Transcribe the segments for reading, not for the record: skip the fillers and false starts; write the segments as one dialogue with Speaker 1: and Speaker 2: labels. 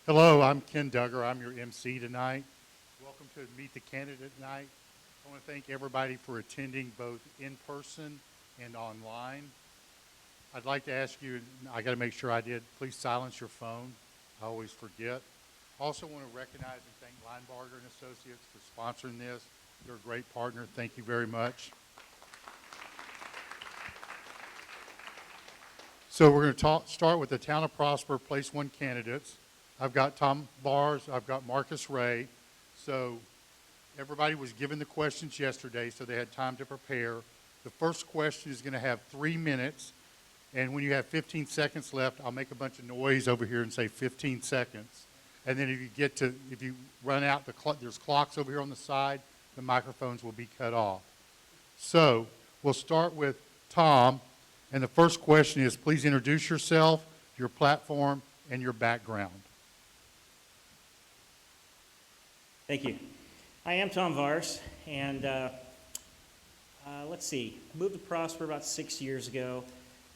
Speaker 1: Hello, I'm Ken Duggar. I'm your MC tonight. Welcome to Meet the Candidate Night. I want to thank everybody for attending both in person and online. I'd like to ask you, I got to make sure I did, please silence your phone. I always forget. Also want to recognize and thank Linebarger and Associates for sponsoring this. They're a great partner. Thank you very much. So we're going to start with the Town of Prosper Place 1 candidates. I've got Tom Bars, I've got Marcus Ray. So everybody was given the questions yesterday, so they had time to prepare. The first question is going to have 3 minutes, and when you have 15 seconds left, I'll make a bunch of noise over here and say 15 seconds. And then if you run out, there's clocks over here on the side, the microphones will be cut off. So we'll start with Tom. And the first question is, please introduce yourself, your platform, and your background.
Speaker 2: Thank you. I am Tom Vars, and let's see, moved to Prosper about 6 years ago.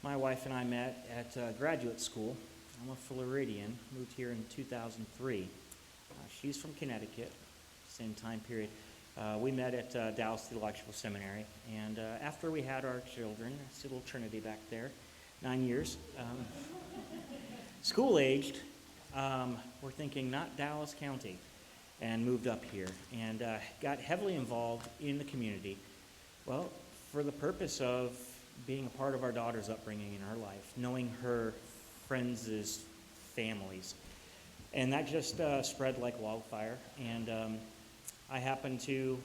Speaker 2: My wife and I met at graduate school. I'm a Floridian, moved here in 2003. She's from Connecticut, same time period. We met at Dallas Theological Seminary, and after we had our children, I see a little Trinity back there, 9 years, school-aged, we're thinking not Dallas County, and moved up here, and got heavily involved in the community, well, for the purpose of being a part of our daughter's upbringing in her life, knowing her friends' families, and that just spread like wildfire, and I happen to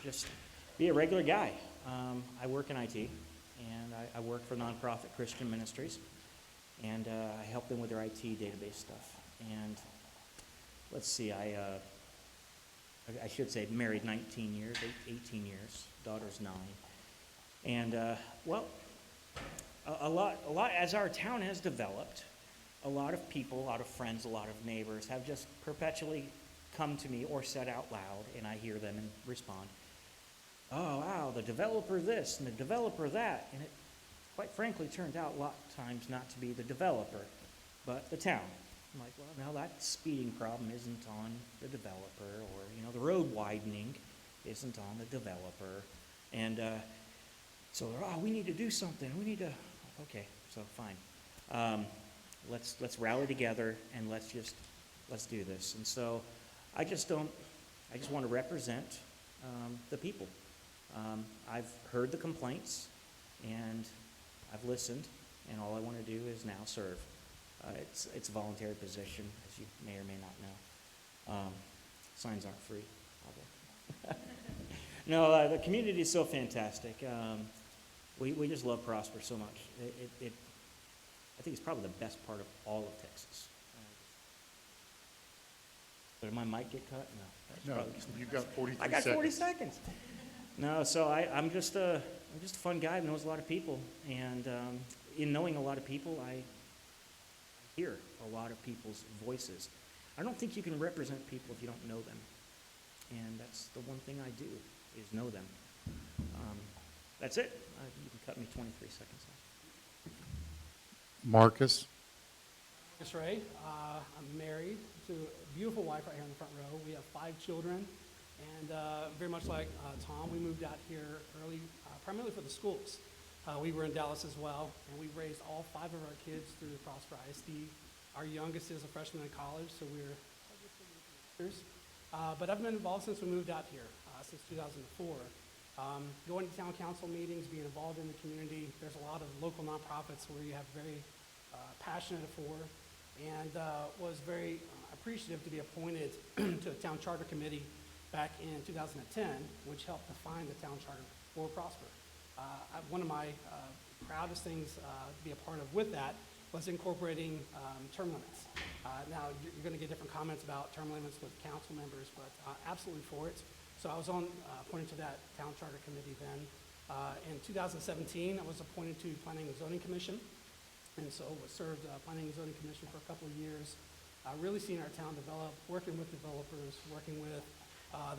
Speaker 2: just be a regular guy. I work in IT, and I work for nonprofit Christian ministries, and I help them with their IT database stuff. And let's see, I should say married 19 years, 18 years, daughter's 9. And well, a lot as our town has developed, a lot of people, a lot of friends, a lot of neighbors have just perpetually come to me or said out loud, and I hear them and respond, oh, wow, the developer this and the developer that. And it, quite frankly, turned out a lot of times not to be the developer, but the town. I'm like, well, no, that speeding problem isn't on the developer, or, the road widening isn't on the developer. And so, oh, we need to do something. We need to, okay, so fine. Let's rally together, and let's do this. And so, I just want to represent the people. I've heard the complaints, and I've listened, and all I want to do is now serve. It's a voluntary position, as you may or may not know. Signs aren't free, although. No, the community is so fantastic. We just love Prosper so much. I think it's probably the best part of all of Texas. Did my mic get cut? No.
Speaker 1: No, you've got 43
Speaker 2: I got
Speaker 1: seconds.
Speaker 2: 40 seconds. No, so I'm just a fun guy who knows a lot of people, and in knowing a lot of people, I hear a lot of people's voices. I don't think you can represent people if you don't know them, and that's the one thing I do is know them. That's it. You can cut me 23 seconds off.
Speaker 1: Marcus.
Speaker 3: Marcus Ray. I'm married to a beautiful wife right here in the front row. We have 5 children, and very much like Tom, we moved out here early, primarily for the schools. We were in Dallas as well, and we raised all 5 of our kids through the Prosper ISD. Our youngest is a freshman in college, so we're but I've been involved since we moved out here, since 2004. Going to town council meetings, being involved in the community. There's a lot of local nonprofits where you have very passionate for, and was very appreciative to be appointed to a town charter committee back in 2010, which helped define the town charter for Prosper. One of my proudest things to be a part of with that was incorporating term limits. Now, you're going to get different comments about term limits with council members, but absolutely for it. So I was appointed to that town charter committee then. In 2017, I was appointed to Planning and Zoning Commission, and so served Planning and Zoning Commission for a couple of years. Really seeing our town develop, working with developers, working with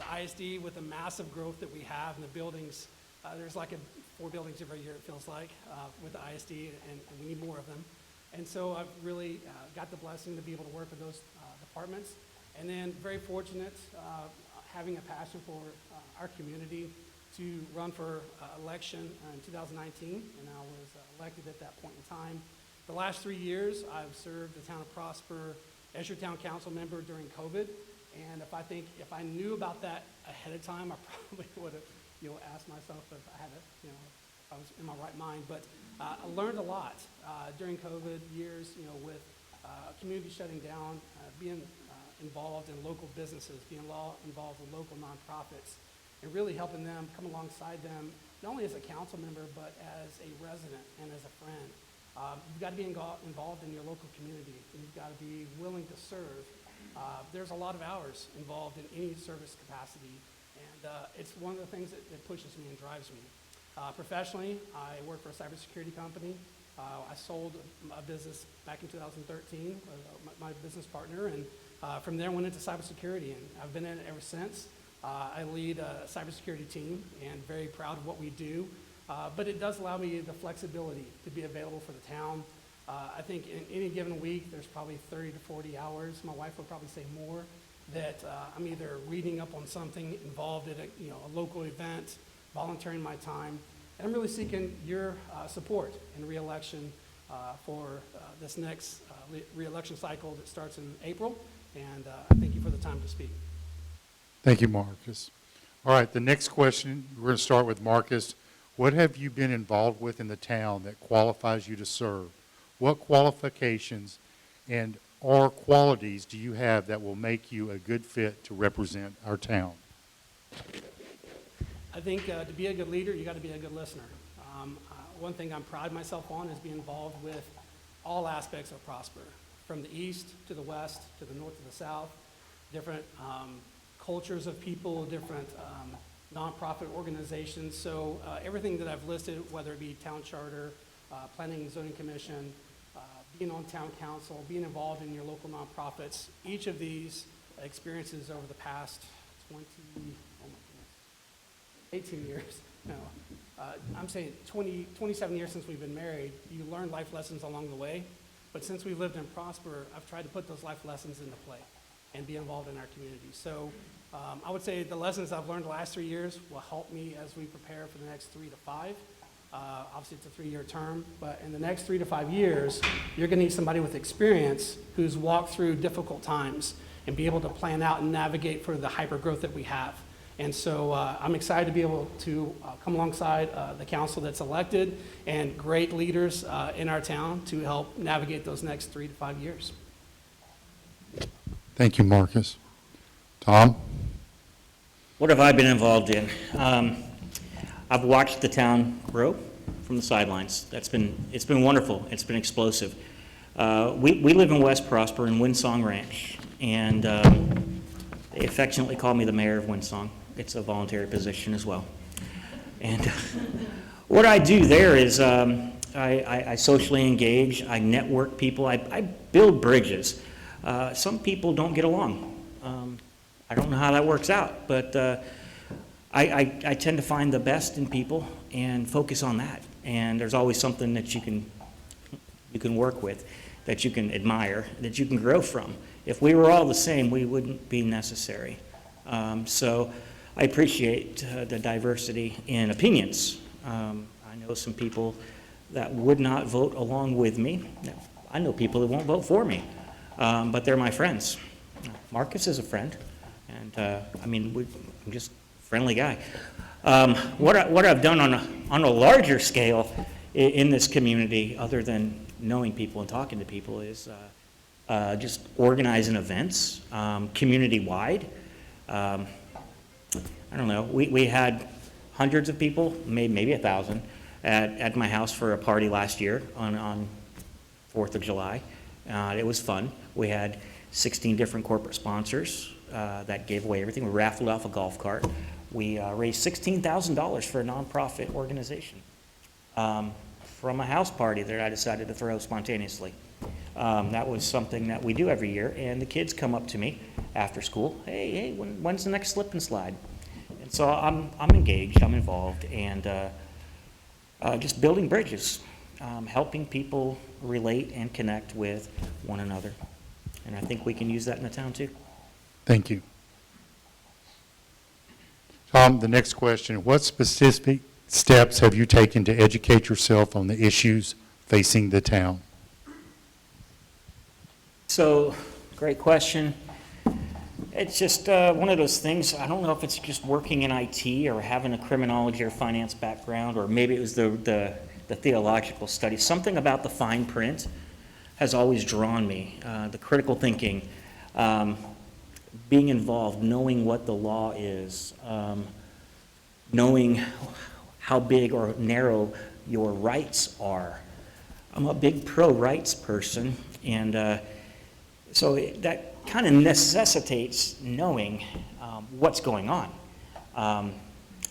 Speaker 3: the ISD with the massive growth that we have in the buildings. There's like 4 buildings every year, it feels like, with the ISD, and we need more of them. And so I've really got the blessing to be able to work with those departments. And then very fortunate, having a passion for our community to run for election in 2019, and I was elected at that point in time. The last 3 years, I've served the town of Prosper as your town council member during COVID. And if I knew about that ahead of time, I probably would have, asked myself if I had if I was in my right mind. But I learned a lot during COVID years, with community shutting down, being involved in local businesses, being involved in local nonprofits, and really helping them, come alongside them, not only as a council member, but as a resident and as a friend. You've got to be involved in your local community, and you've got to be willing to serve. There's a lot of hours involved in any service capacity, and it's one of the things that pushes me and drives me. Professionally, I work for a cybersecurity company. I sold a business back in 2013 with my business partner, and from there went into cybersecurity, and I've been in it ever since. I lead a cybersecurity team and very proud of what we do, but it does allow me the flexibility to be available for the town. I think in any given week, there's probably 30 to 40 hours. My wife would probably say more, that I'm either reading up on something, involved at a local event, volunteering my time. And I'm really seeking your support in re-election for this next re-election cycle that starts in April. And I thank you for the time to speak.
Speaker 1: Thank you, Marcus. All right, the next question, we're going to start with Marcus. What have you been involved with in the town that qualifies you to serve? What qualifications and or qualities do you have that will make you a good fit to represent our town?
Speaker 3: I think to be a good leader, you got to be a good listener. One thing I pride myself on is being involved with all aspects of Prosper, from the east to the west, to the north to the south, different cultures of people, different nonprofit organizations. So everything that I've listed, whether it be town charter, planning and zoning commission, being on town council, being involved in your local nonprofits, each of these experiences over the past 18 years, no, I'm saying 27 years since we've been married, you learn life lessons along the way. But since we've lived in Prosper, I've tried to put those life lessons into play and be involved in our community. So I would say the lessons I've learned the last 3 years will help me as we prepare for the next 3 to 5. Obviously, it's a 3-year term, but in the next 3 to 5 years, you're going to need somebody with experience who's walked through difficult times and be able to plan out and navigate for the hyper growth that we have. And so I'm excited to be able to come alongside the council that's elected and great leaders in our town to help navigate those next 3 to 5 years.
Speaker 1: Thank you, Marcus. Tom?
Speaker 2: What have I been involved in? I've watched the town grow from the sidelines. It's been wonderful. It's been explosive. We live in West Prosper in Windsong Ranch, and they affectionately call me the mayor of Windsong. It's a voluntary position as well. And what I do there is I socially engage, I network people, I build bridges. Some people don't get along. I don't know how that works out, but I tend to find the best in people and focus on that. And there's always something that you can work with, that you can admire, that you can grow from. If we were all the same, we wouldn't be necessary. So I appreciate the diversity in opinions. I know some people that would not vote along with me. I know people that won't vote for me, but they're my friends. Marcus is a friend, and I'm just a friendly guy. What I've done on a larger scale in this community, other than knowing people and talking to people, is just organizing events, community-wide. I don't know, we had hundreds of people, maybe 1,000, at my house for a party last year on 4th of July. It was fun. We had 16 different corporate sponsors that gave away everything. We raffled off a golf cart. We raised $16,000 for a nonprofit organization from a house party that I decided to throw spontaneously. That was something that we do every year, and the kids come up to me after school, hey, when's the next slip and slide? And so I'm engaged, I'm involved, and just building bridges, helping people relate and connect with one another. And I think we can use that in the town too.
Speaker 1: Thank you. Tom, the next question, what specific steps have you taken to educate yourself on the issues facing the town?
Speaker 2: So, great question. It's just one of those things, I don't know if it's just working in IT or having a criminology or finance background, or maybe it was the theological study. Something about the fine print has always drawn me. The critical thinking, being involved, knowing what the law is, knowing how big or narrow your rights are. I'm a big pro-rights person, and so that kind of necessitates knowing what's going on,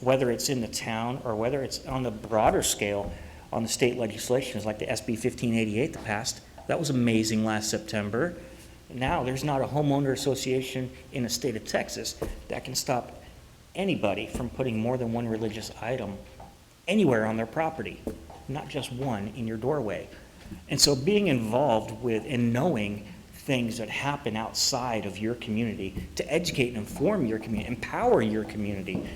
Speaker 2: whether it's in the town or whether it's on the broader scale on the state legislations like the SB 1588 that passed. That was amazing last September. Now there's not a homeowner association in the state of Texas that can stop anybody from putting more than one religious item anywhere on their property, not just one in your doorway. And so being involved with and knowing things that happen outside of your community to educate and inform your community, empower your community,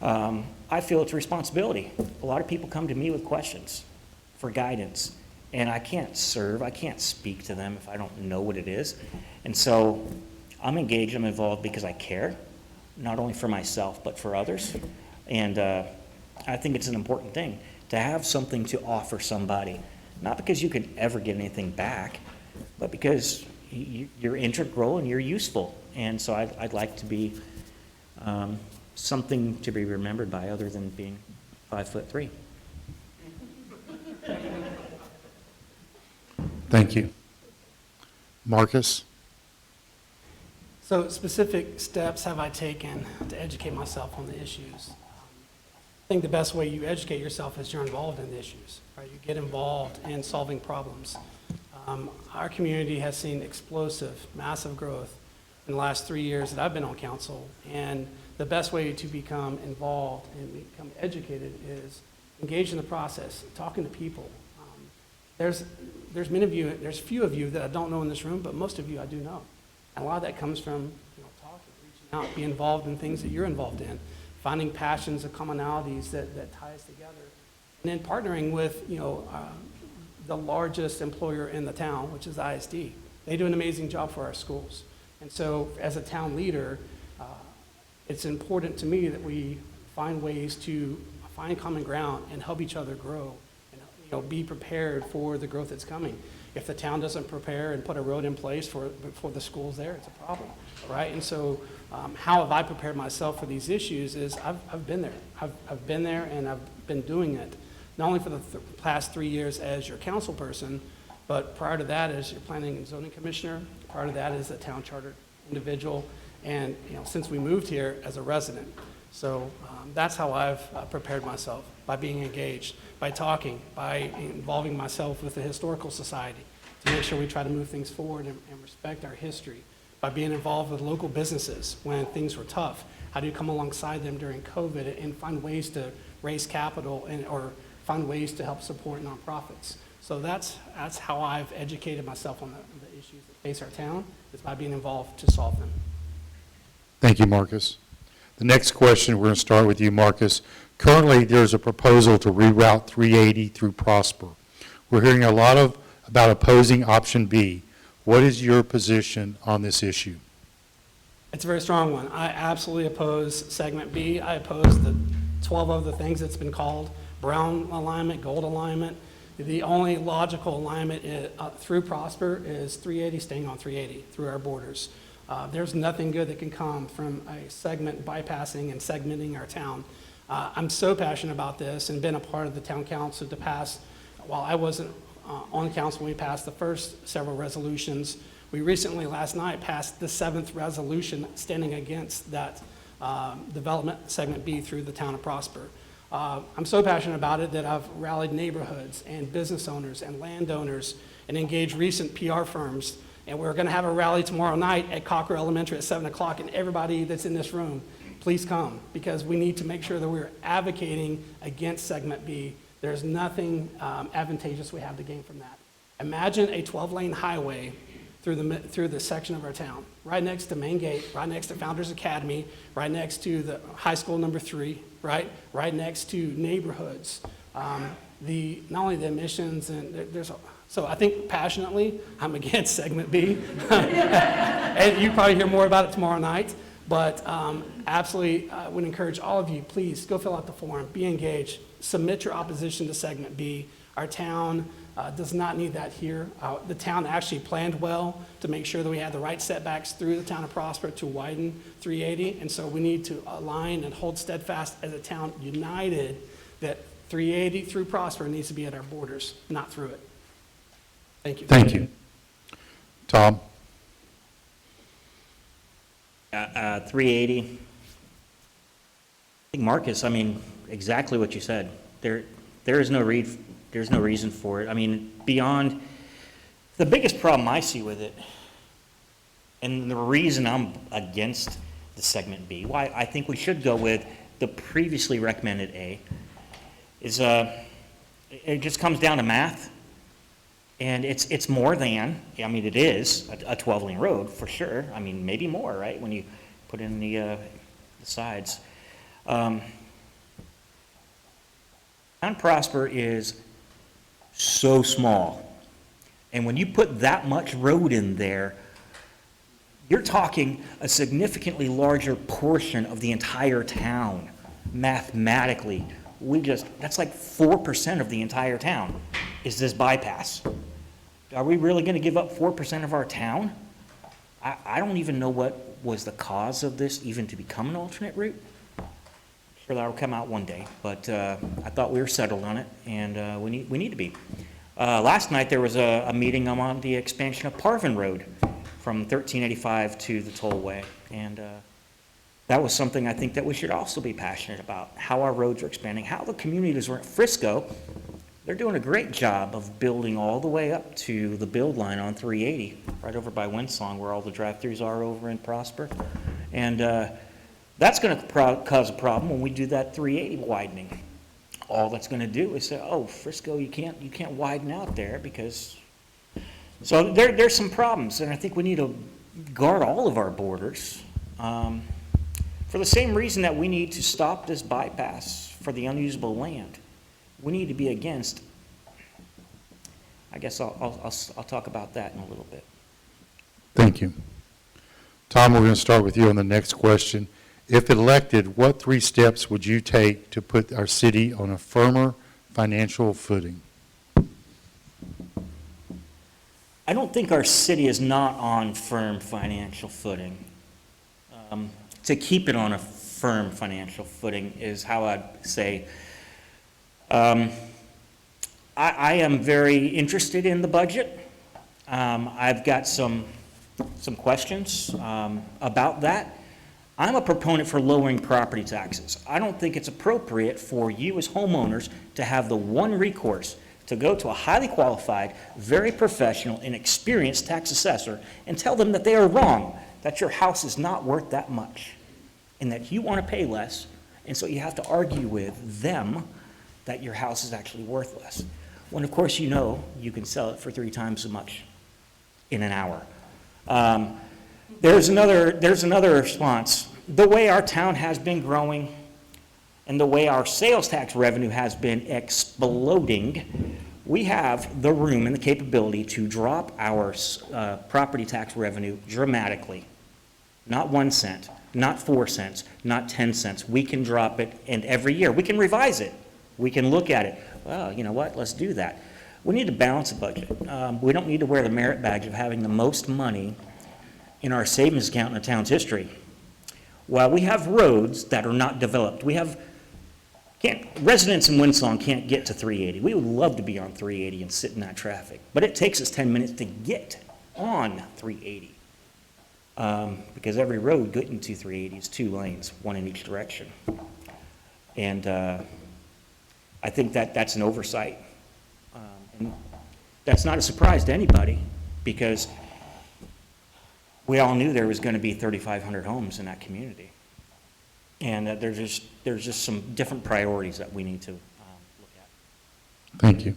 Speaker 2: I feel it's a responsibility. A lot of people come to me with questions for guidance, and I can't speak to them if I don't know what it is. And so I'm engaged, I'm involved because I care, not only for myself, but for others. And I think it's an important thing to have something to offer somebody, not because you can ever get anything back, but because you're integral and you're useful. And so I'd like to be something to be remembered by other than being 5'3".
Speaker 1: Thank you. Marcus?
Speaker 3: So specific steps have I taken to educate myself on the issues? I think the best way you educate yourself is you're involved in the issues, right? You get involved in solving problems. Our community has seen explosive, massive growth in the last 3 years that I've been on council, and the best way to become involved and become educated is engage in the process, talking to people. There's few of you that I don't know in this room, but most of you I do know. And a lot of that comes from talking, reaching out, being involved in things that you're involved in, finding passions and commonalities that tie us together, and then partnering with the largest employer in the town, which is ISD. They do an amazing job for our schools. And so as a town leader, it's important to me that we find ways to find common ground and help each other grow and be prepared for the growth that's coming. If the town doesn't prepare and put a road in place for the schools there, it's a problem, right? And so how have I prepared myself for these issues is I've been there. I've been there and I've been doing it, not only for the past 3 years as your council person, but prior to that as your planning and zoning commissioner, prior to that as a town charter individual, and since we moved here as a resident. So that's how I've prepared myself, by being engaged, by talking, by involving myself with the Historical Society to make sure we try to move things forward and respect our history, by being involved with local businesses when things were tough. How do you come alongside them during COVID and find ways to raise capital or find ways to help support nonprofits? So that's how I've educated myself on the issues that face our town, is by being involved to solve them.
Speaker 1: Thank you, Marcus. The next question, we're going to start with you, Marcus. Currently, there's a proposal to reroute 380 through Prosper. We're hearing a lot about opposing option B. What is your position on this issue?
Speaker 3: It's a very strong one. I absolutely oppose segment B. I oppose the 12 other things that's been called brown alignment, gold alignment. The only logical alignment through Prosper is 380 staying on 380 through our borders. There's nothing good that can come from a segment bypassing and segmenting our town. I'm so passionate about this and been a part of the town council to pass, while I wasn't on council when we passed the first several resolutions. We recently, last night, passed the 7th resolution standing against that development segment B through the town of Prosper. I'm so passionate about it that I've rallied neighborhoods and business owners and landowners and engaged recent PR firms. And we're going to have a rally tomorrow night at Cocker Elementary at 7 o'clock. And everybody that's in this room, please come, because we need to make sure that we're advocating against segment B. There's nothing advantageous we have to gain from that. Imagine a 12-lane highway through the section of our town, right next to Main Gate, right next to Founders Academy, right next to the high school number 3, right next to neighborhoods. Not only the emissions and so I think passionately, I'm against segment B. And you probably hear more about it tomorrow night. But absolutely, I would encourage all of you, please go fill out the form, be engaged, submit your opposition to segment B. Our town does not need that here. The town actually planned well to make sure that we had the right setbacks through the town of Prosper to widen 380. And so we need to align and hold steadfast as a town united that 380 through Prosper needs to be at our borders, not through it. Thank you.
Speaker 1: Thank you. Tom?
Speaker 2: 380. I think Marcus, I mean, exactly what you said. There's no reason for it. I mean, beyond, the biggest problem I see with it, and the reason I'm against the segment B, why I think we should go with the previously recommended A, is it just comes down to math. And it's more than, I mean, it is a 12-lane road for sure. I mean, maybe more, right, when you put in the sides. Town Prosper is so small. And when you put that much road in there, you're talking a significantly larger portion of the entire town, mathematically. That's like 4% of the entire town is this bypass. Are we really going to give up 4% of our town? I don't even know what was the cause of this even to become an alternate route. I'm sure that will come out one day, but I thought we were settled on it, and we need to be. Last night there was a meeting on the expansion of Parvin Road from 1385 to the tollway, and that was something I think that we should also be passionate about, how our roads are expanding, how the communities are. Frisco, they're doing a great job of building all the way up to the build line on 380, right over by Winsong, where all the drive-throughs are over in Prosper. And that's going to cause a problem when we do that 380 widening. All that's going to do is say, oh, Frisco, you can't widen out there because... So there's some problems, and I think we need to guard all of our borders for the same reason that we need to stop this bypass for the unusable land. We need to be against. I guess I'll talk about that in a little bit.
Speaker 1: Thank you. Tom, we're going to start with you on the next question. If elected, what 3 steps would you take to put our city on a firmer financial footing?
Speaker 2: I don't think our city is not on firm financial footing. To keep it on a firm financial footing is how I'd say. I am very interested in the budget. I've got some questions about that. I'm a proponent for lowering property taxes. I don't think it's appropriate for you as homeowners to have the one recourse to go to a highly qualified, very professional, and experienced tax assessor and tell them that they are wrong, that your house is not worth that much, and that you want to pay less, and so you have to argue with them that your house is actually worth less. When, of course, you know you can sell it for 3 times as much in an hour. There's another response. The way our town has been growing and the way our sales tax revenue has been exploding, we have the room and the capability to drop our property tax revenue dramatically. Not 1 cent, not 4 cents, not 10 cents. We can drop it, and every year we can revise it. We can look at it. Well, you know what? Let's do that. We need to balance a budget. We don't need to wear the merit badge of having the most money in our savings account in the town's history. While we have roads that are not developed, residents in Winsong can't get to 380. We would love to be on 380 and sit in that traffic, but it takes us 10 minutes to get on 380 because every road getting to 380 is 2 lanes, 1 in each direction. And I think that's an oversight. And that's not a surprise to anybody because we all knew there was going to be 3,500 homes in that community. And there's just some different priorities that we need to look at.
Speaker 1: Thank you.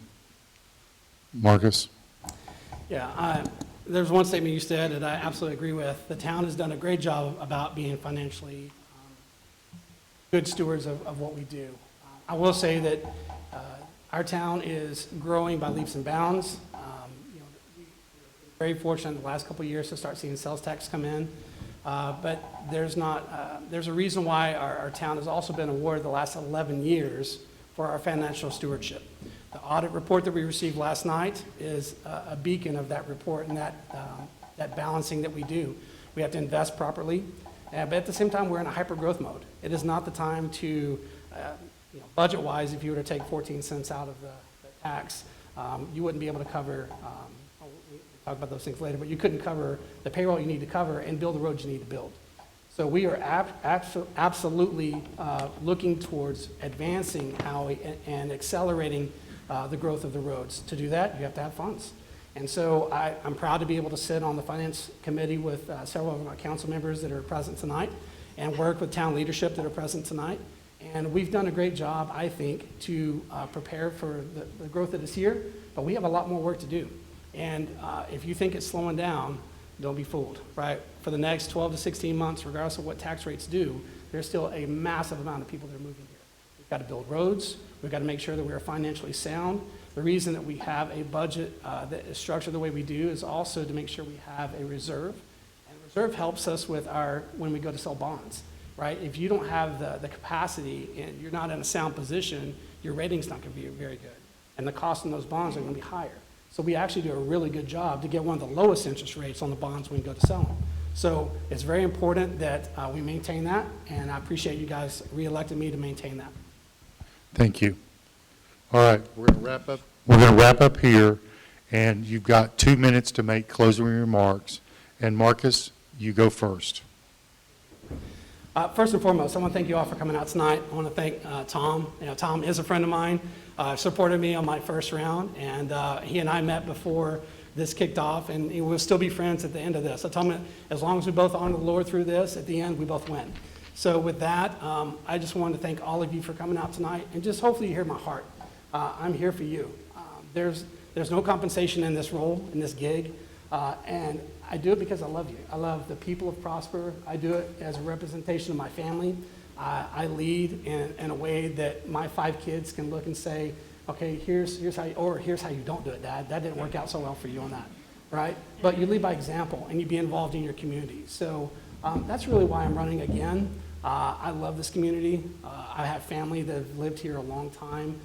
Speaker 1: Marcus?
Speaker 3: Yeah, There's one statement you said that I absolutely agree with. The town has done a great job about being financially good stewards of what we do. I will say that our town is growing by leaps and bounds. We're very fortunate in the last couple of years to start seeing sales tax come in. But there's a reason why our town has also been awarded the last 11 years for our financial stewardship. The audit report that we received last night is a beacon of that report and that balancing that we do. We have to invest properly, but at the same time, we're in a hyper-growth mode. It is not the time to, budget-wise, if you were to take 14 cents out of the tax, you wouldn't be able to cover, we'll talk about those things later, but you couldn't cover the payroll you need to cover and build the roads you need to build. So we are absolutely looking towards advancing Howie and accelerating the growth of the roads. To do that, you have to have funds. And so I'm proud to be able to sit on the finance committee with several of my council members that are present tonight and work with town leadership that are present tonight. And we've done a great job, I think, to prepare for the growth that is here, but we have a lot more work to do. And if you think it's slowing down, don't be fooled, right? For the next 12 to 16 months, regardless of what tax rates do, there's still a massive amount of people that are moving here. We've got to build roads. We've got to make sure that we are financially sound. The reason that we have a budget that is structured the way we do is also to make sure we have a reserve. And reserve helps us with when we go to sell bonds, right? If you don't have the capacity and you're not in a sound position, your rating's not going to be very good. And the cost on those bonds are going to be higher. So we actually do a really good job to get one of the lowest interest rates on the bonds when we go to sell them. So it's very important that we maintain that, and I appreciate you guys re-electing me to maintain that.
Speaker 1: Thank you. All right, we're going to wrap up. We're going to wrap up here, and you've got 2 minutes to make closing remarks. And Marcus, you go first.
Speaker 3: First and foremost, I want to thank you all for coming out tonight. I want to thank Tom. Tom is a friend of mine, supported me on my first round, and he and I met before this kicked off, and we'll still be friends at the end of this. I told him as long as we both honor the Lord through this, at the end, we both win. So with that, I just wanted to thank all of you for coming out tonight, and just hopefully you hear my heart. I'm here for you. There's no compensation in this role, in this gig, and I do it because I love you. I love the people of Prosper. I do it as a representation of my family. I lead in a way that my 5 kids can look and say, okay, here's how you don't do it, Dad. That didn't work out so well for you on that, right? But you lead by example, and you be involved in your community. So that's really why I'm running again. I love this community. I have family that have lived here a long time.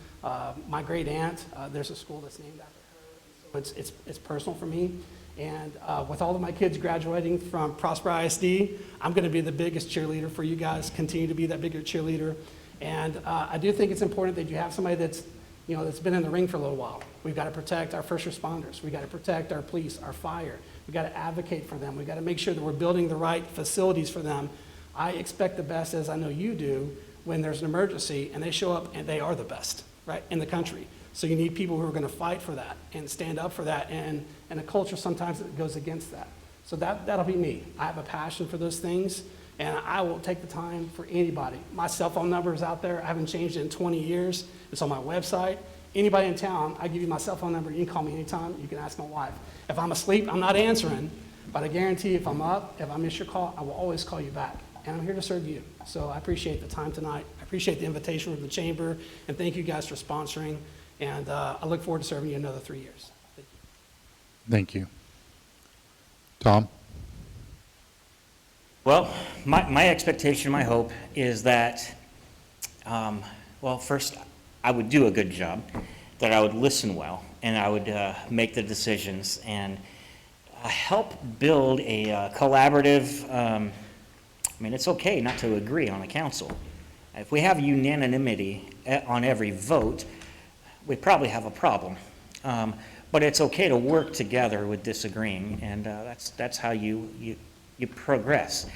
Speaker 3: My great aunt, there's a school that's named after her. So it's personal for me. And with all of my kids graduating from Prosper ISD, I'm going to be the biggest cheerleader for you guys, continue to be that bigger cheerleader. And I do think it's important that you have somebody that's been in the ring for a little while. We've got to protect our first responders. We've got to protect our police, our fire. We've got to advocate for them. We've got to make sure that we're building the right facilities for them. I expect the best, as I know you do, when there's an emergency and they show up and they are the best, right, in the country. So you need people who are going to fight for that and stand up for that, and a culture sometimes that goes against that. So that'll be me. I have a passion for those things, and I will take the time for anybody. My cell phone number is out there. I haven't changed it in 20 years. It's on my website. Anybody in town, I give you my cell phone number. You can call me anytime. You can ask my wife. If I'm asleep, I'm not answering, but I guarantee if I'm up, if I miss your call, I will always call you back. And I'm here to serve you. So I appreciate the time tonight. I appreciate the invitation from the chamber, and thank you guys for sponsoring. And I look forward to serving you another 3 years.
Speaker 1: Thank you. Tom?
Speaker 2: Well, my expectation, my hope is that, first, I would do a good job, that I would listen well, and I would make the decisions and help build a collaborative, it's okay not to agree on a council. If we have unanimity on every vote, we probably have a problem. But it's okay to work together with disagreeing, and that's how you progress.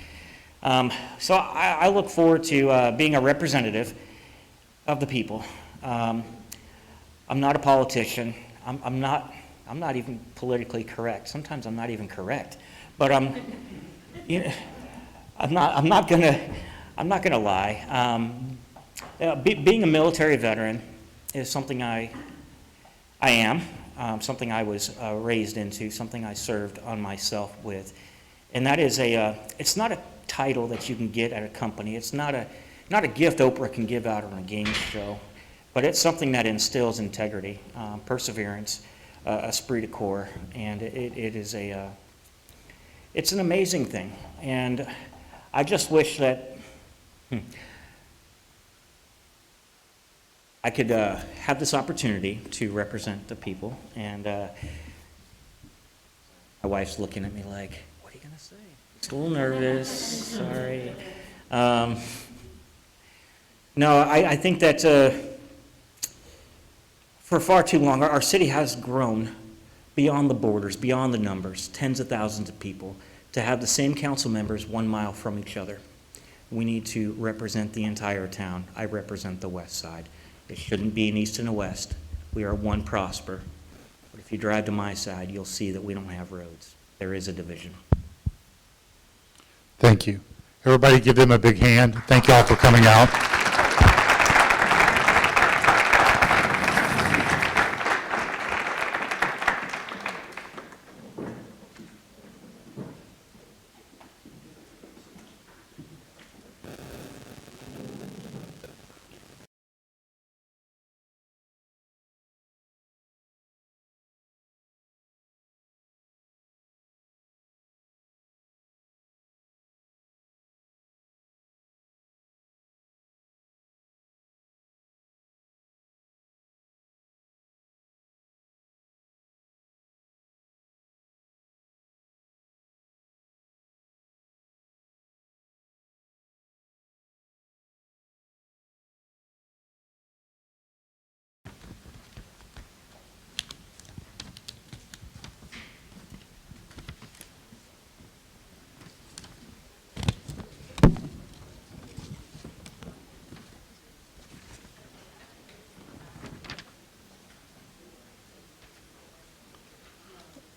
Speaker 2: So I look forward to being a representative of the people. I'm not a politician. I'm not even politically correct. Sometimes I'm not even correct. But I'm not gonna lie. Being a military veteran is something I am. something I was raised into, something I served on myself with. And that is it's not a title that you can get at a company. It's not a gift Oprah can give out on a game show, but it's something that instills integrity, perseverance, esprit de corps, and it is it's an amazing thing. And I just wish that I could have this opportunity to represent the people. And my wife's looking at me like, what are you going to say? Just a little nervous, sorry. No, I think that for far too long, our city has grown beyond the borders, beyond the numbers, tens of thousands of people, to have the same council members 1 mile from each other. We need to represent the entire town. I represent the west side. It shouldn't be an east and a west. We are one Prosper. But if you drive to my side, you'll see that we don't have roads. There is a division.
Speaker 1: Thank you. Everybody give them a big hand. Thank you all for coming out.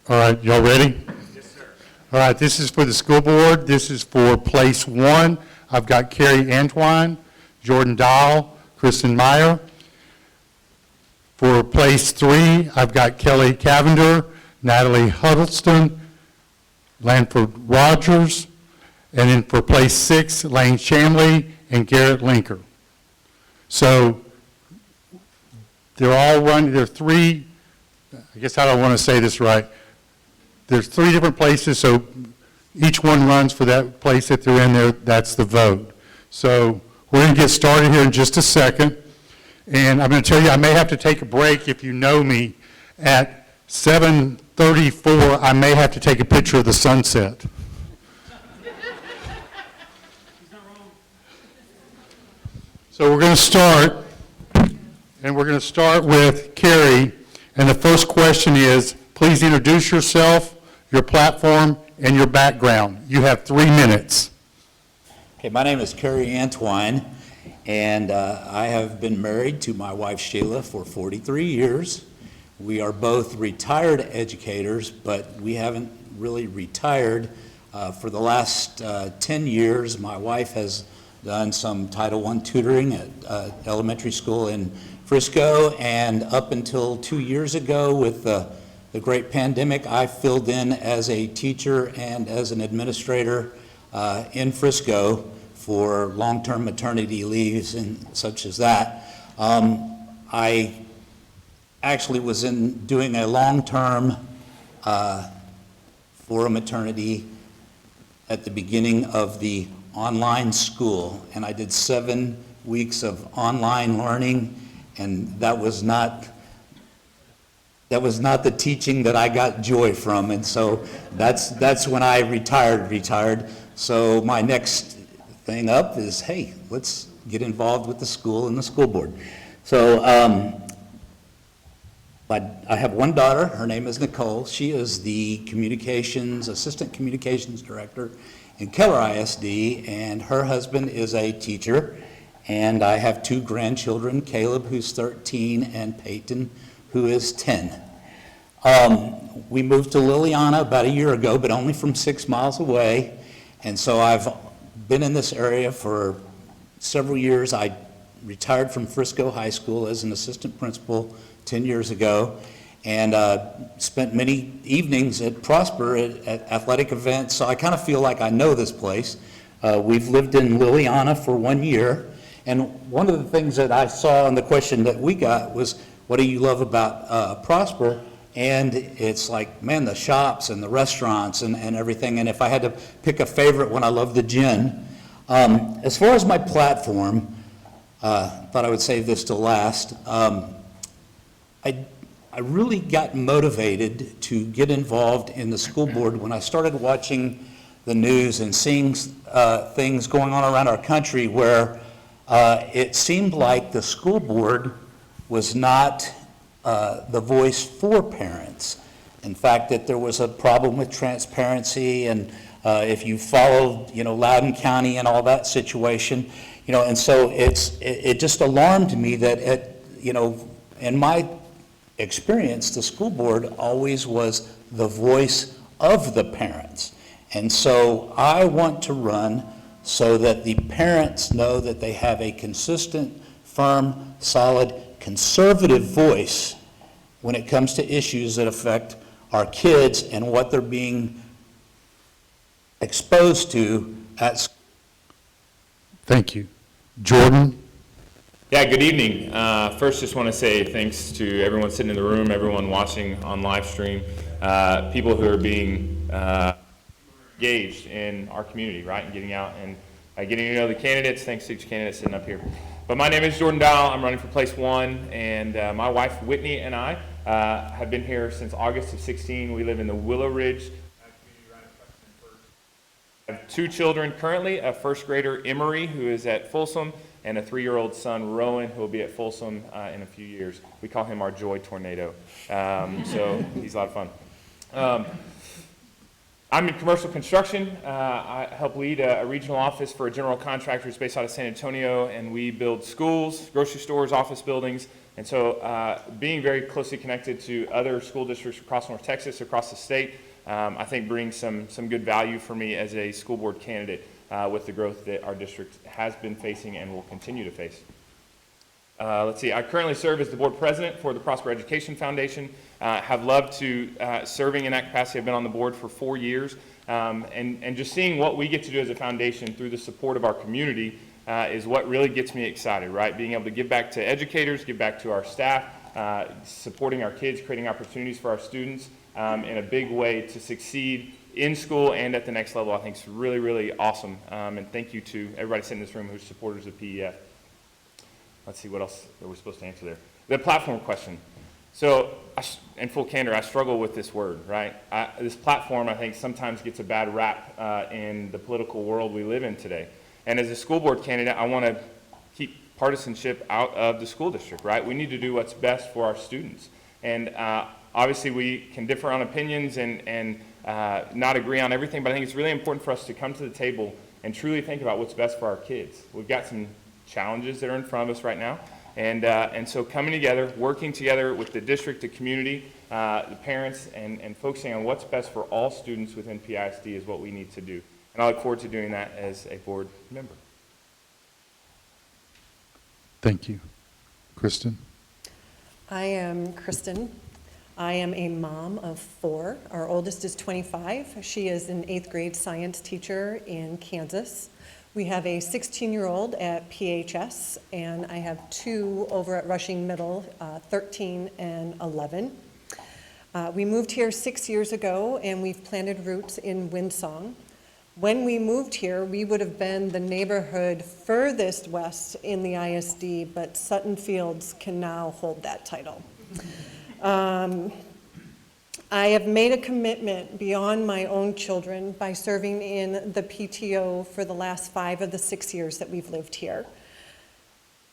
Speaker 1: All right, y'all ready? Yes, sir. All right, this is for the school board. This is for place 1. I've got Carrie Antwine, Jordan Dahl, Kristen Meyer. For place 3, I've got Kelly Cavender, Natalie Huddleston, Lanford Rogers. And then for place 6, Lane Shanley and Garrett Linker. So they're all running, there are 3, I guess I don't want to say this right. There's 3 different places, so each one runs for that place that they're in there. That's the vote. So we're going to get started here in just a second. And I'm going to tell you, I may have to take a break if you know me. At 7:34, I may have to take a picture of the sunset. So we're going to start, and we're going to start with Carrie. And the first question is, please introduce yourself, your platform, and your background. You have 3 minutes.
Speaker 4: Okay, my name is Carrie Antwine, and I have been married to my wife Sheila for 43 years. We are both retired educators, but we haven't really retired. For the last 10 years, my wife has done some Title I tutoring at elementary school in Frisco, and up until 2 years ago with the great pandemic, I filled in as a teacher and as an administrator in Frisco for long-term maternity leaves and such as that. I actually was doing a long-term for a maternity at the beginning of the online school, and I did 7 weeks of online learning, and that was not the teaching that I got joy from, and so that's when I retired. So my next thing up is, hey, let's get involved with the school and the school board. So I have one daughter. Her name is Nicole. She is the assistant communications director in Keller ISD, and her husband is a teacher. And I have 2 grandchildren, Caleb, who's 13, and Peyton, who is 10. We moved to Liliana about a year ago, but only from 6 miles away. And so I've been in this area for several years. I retired from Frisco High School as an assistant principal 10 years ago. and spent many evenings at Prosper at athletic events, so I kind of feel like I know this place. We've lived in Liliana for 1 year, and one of the things that I saw in the question that we got was, what do you love about Prosper? And it's like, man, the shops and the restaurants and everything, and if I had to pick a favorite one, I love the gin. As far as my platform, thought I would save this to last. I really got motivated to get involved in the school board when I started watching the news and seeing things going on around our country where it seemed like the school board was not the voice for parents. In fact, that there was a problem with transparency, and if you followed, Loudoun County and all that situation, and so it just alarmed me that in my experience, the school board always was the voice of the parents. And so I want to run so that the parents know that they have a consistent, firm, solid, conservative voice when it comes to issues that affect our kids and what they're being exposed to at school.
Speaker 1: Thank you. Jordan?
Speaker 5: Yeah, good evening. First, just want to say thanks to everyone sitting in the room, everyone watching on live stream, people who are being engaged in our community, right, and getting out and getting to know the candidates. Thanks to each candidate sitting up here. But my name is Jordan Dowell. I'm running for place 1, and my wife Whitney and I have been here since August of 16. We live in the Willow Ridge community right across from First. I have 2 children currently, a first grader Emery, who is at Folsom, and a 3-year-old son, Rowan, who will be at Folsom in a few years. We call him our joy tornado. So he's a lot of fun. I'm in commercial construction. I help lead a regional office for a general contractor who's based out of San Antonio, and we build schools, grocery stores, office buildings. And so being very closely connected to other school districts across North Texas, across the state, I think brings some good value for me as a school board candidate with the growth that our district has been facing and will continue to face. Let's see, I currently serve as the board president for the Prosper Education Foundation. Have loved to serving in that capacity. I've been on the board for 4 years. And just seeing what we get to do as a foundation through the support of our community is what really gets me excited, right? Being able to give back to educators, give back to our staff, supporting our kids, creating opportunities for our students in a big way to succeed in school and at the next level, I think is really, really awesome. And thank you to everybody sitting in this room who's supporters of PEF. Let's see, what else are we supposed to answer there? The platform question. So, in full candor, I struggle with this word, right? This platform, I think, sometimes gets a bad rap in the political world we live in today. And as a school board candidate, I want to keep partisanship out of the school district, right? We need to do what's best for our students. And obviously, we can differ on opinions and not agree on everything, but I think it's really important for us to come to the table and truly think about what's best for our kids. We've got some challenges that are in front of us right now, and so coming together, working together with the district, the community, the parents, and focusing on what's best for all students within PISD is what we need to do. And I look forward to doing that as a board member.
Speaker 1: Thank you. Kristen?
Speaker 6: I am Kristen. I am a mom of 4. Our oldest is 25. She is an 8th grade science teacher in Kansas. We have a 16-year-old at PHS, and I have 2 over at Rushing Middle, 13 and 11. We moved here 6 years ago, and we've planted roots in Windsong. When we moved here, we would have been the neighborhood furthest west in the ISD, but Sutton Fields can now hold that title. I have made a commitment beyond my own children by serving in the PTO for the last 5 of the 6 years that we've lived here.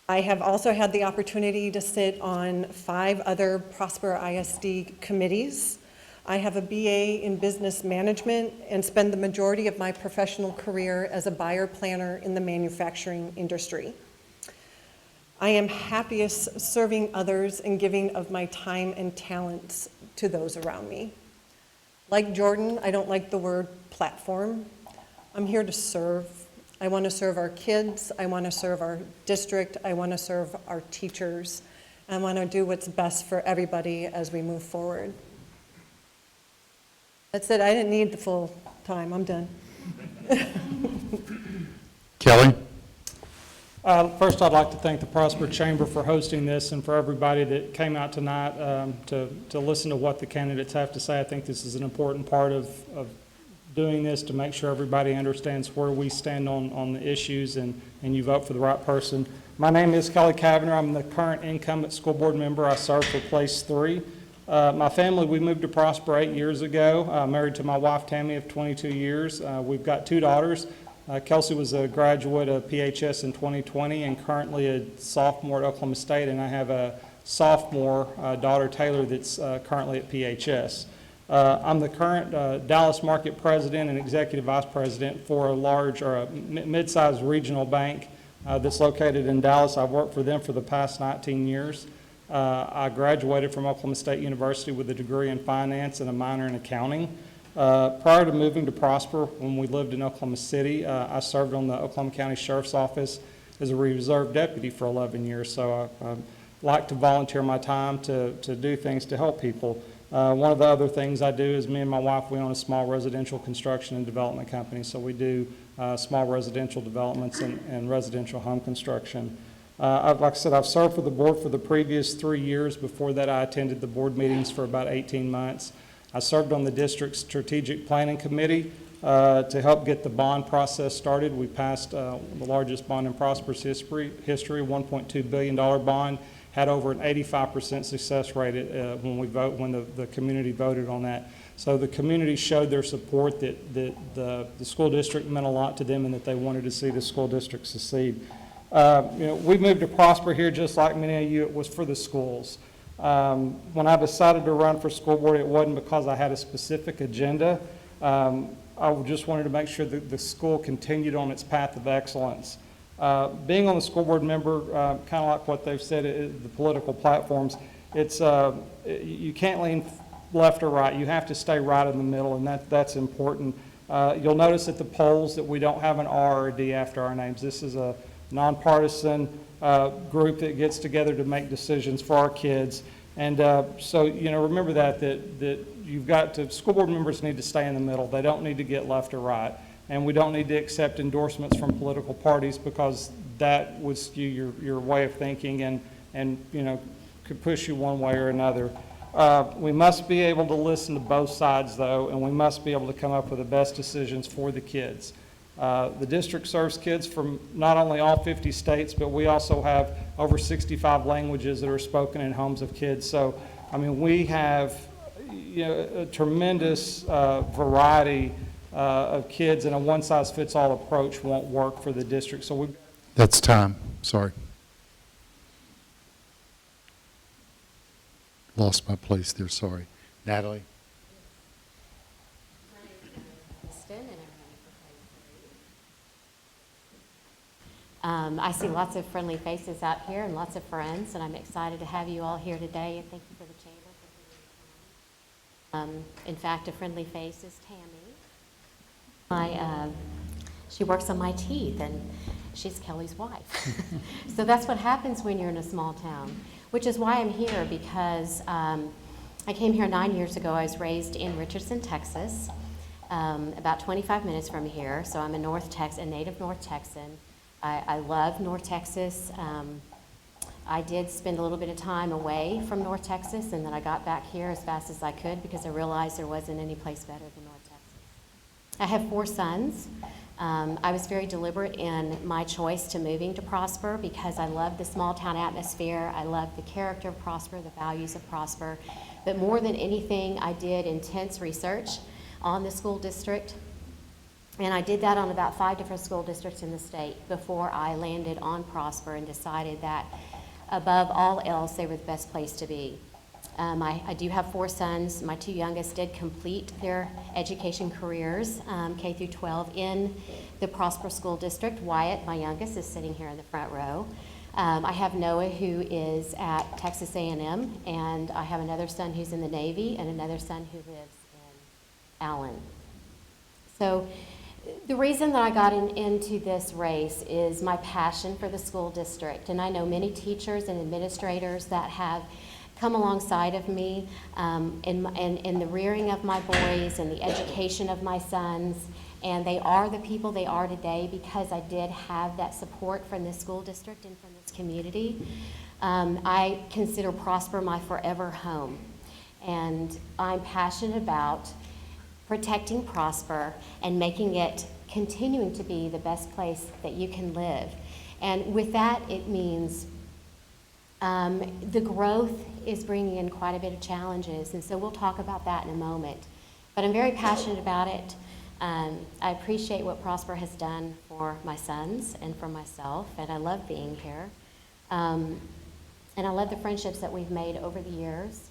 Speaker 6: I have also had the opportunity to sit on 5 other Prosper ISD committees. I have a BA in business management and spend the majority of my professional career as a buyer planner in the manufacturing industry. I am happiest serving others and giving of my time and talents to those around me. Like Jordan, I don't like the word platform. I'm here to serve. I want to serve our kids. I want to serve our district. I want to serve our teachers. I want to do what's best for everybody as we move forward. That's it. I didn't need the full time. I'm done.
Speaker 1: Kelly?
Speaker 7: First, I'd like to thank the Prosper Chamber for hosting this and for everybody that came out tonight to listen to what the candidates have to say. I think this is an important part of doing this to make sure everybody understands where we stand on the issues and you vote for the right person. My name is Kelly Kavanagh. I'm the current incumbent school board member. I serve for Place 3. My family, we moved to Prosper 8 years ago, married to my wife Tammy of 22 years. We've got 2 daughters. Kelsey was a graduate of PHS in 2020 and currently a sophomore at Oklahoma State, and I have a sophomore daughter, Taylor, that's currently at PHS. I'm the current Dallas market president and executive vice president for a large or a mid-sized regional bank that's located in Dallas. I've worked for them for the past 19 years. I graduated from Oklahoma State University with a degree in finance and a minor in accounting. Prior to moving to Prosper, when we lived in Oklahoma City, I served on the Oklahoma County Sheriff's Office as a reserve deputy for 11 years. So I like to volunteer my time to do things to help people. One of the other things I do is me and my wife, we own a small residential construction and development company. So we do small residential developments and residential home construction. Like I said, I've served for the board for the previous 3 years. Before that, I attended the board meetings for about 18 months. I served on the district's strategic planning committee to help get the bond process started. We passed the largest bond in Prosper's history, $1.2 billion bond, had over an 85% success rate when the community voted on that. So the community showed their support that the school district meant a lot to them and that they wanted to see the school district succeed. We moved to Prosper here just like many of you. It was for the schools. When I decided to run for school board, it wasn't because I had a specific agenda. I just wanted to make sure that the school continued on its path of excellence. Being on the school board member, kind of like what they've said, the political platforms, you can't lean left or right. You have to stay right in the middle, and that's important. You'll notice at the polls that we don't have an R or a D after our names. This is a nonpartisan group that gets together to make decisions for our kids. And so, remember that you've got to, school board members need to stay in the middle. They don't need to get left or right. And we don't need to accept endorsements from political parties because that would skew your way of thinking and could push you one way or another. We must be able to listen to both sides, though, and we must be able to come up with the best decisions for the kids. The district serves kids from not only all 50 states, but we also have over 65 languages that are spoken in homes of kids. So, we have a tremendous variety of kids, and a one-size-fits-all approach won't work for the district. So
Speaker 1: That's time. Sorry. Lost my place there. Sorry. Natalie?
Speaker 8: I see lots of friendly faces out here and lots of friends, and I'm excited to have you all here today, and thank you for the chamber for having me. In fact, a friendly face is Tammy. She works on my teeth, and she's Kelly's wife. So that's what happens when you're in a small town, which is why I'm here, because I came here 9 years ago. I was raised in Richardson, Texas, about 25 minutes from here, so I'm a native North Texan. I love North Texas. I did spend a little bit of time away from North Texas, and then I got back here as fast as I could because I realized there wasn't any place better than North Texas. I have 4 sons. I was very deliberate in my choice to moving to Prosper because I love the small town atmosphere. I love the character of Prosper, the values of Prosper. But more than anything, I did intense research on the school district. And I did that on about 5 different school districts in the state before I landed on Prosper and decided that above all else, they were the best place to be. I do have 4 sons. My 2 youngest did complete their education careers, K through 12, in the Prosper School District. Wyatt, my youngest, is sitting here in the front row. I have Noah, who is at Texas A&M, and I have another son who's in the Navy and another son who lives in Allen. So The reason that I got into this race is my passion for the school district. And I know many teachers and administrators that have come alongside of me in the rearing of my boys and the education of my sons. And they are the people they are today because I did have that support from this school district and from this community. I consider Prosper my forever home. And I'm passionate about protecting Prosper and making it continuing to be the best place that you can live. And with that, it means the growth is bringing in quite a bit of challenges, and so we'll talk about that in a moment. But I'm very passionate about it. I appreciate what Prosper has done for my sons and for myself, and I love being here. And I love the friendships that we've made over the years.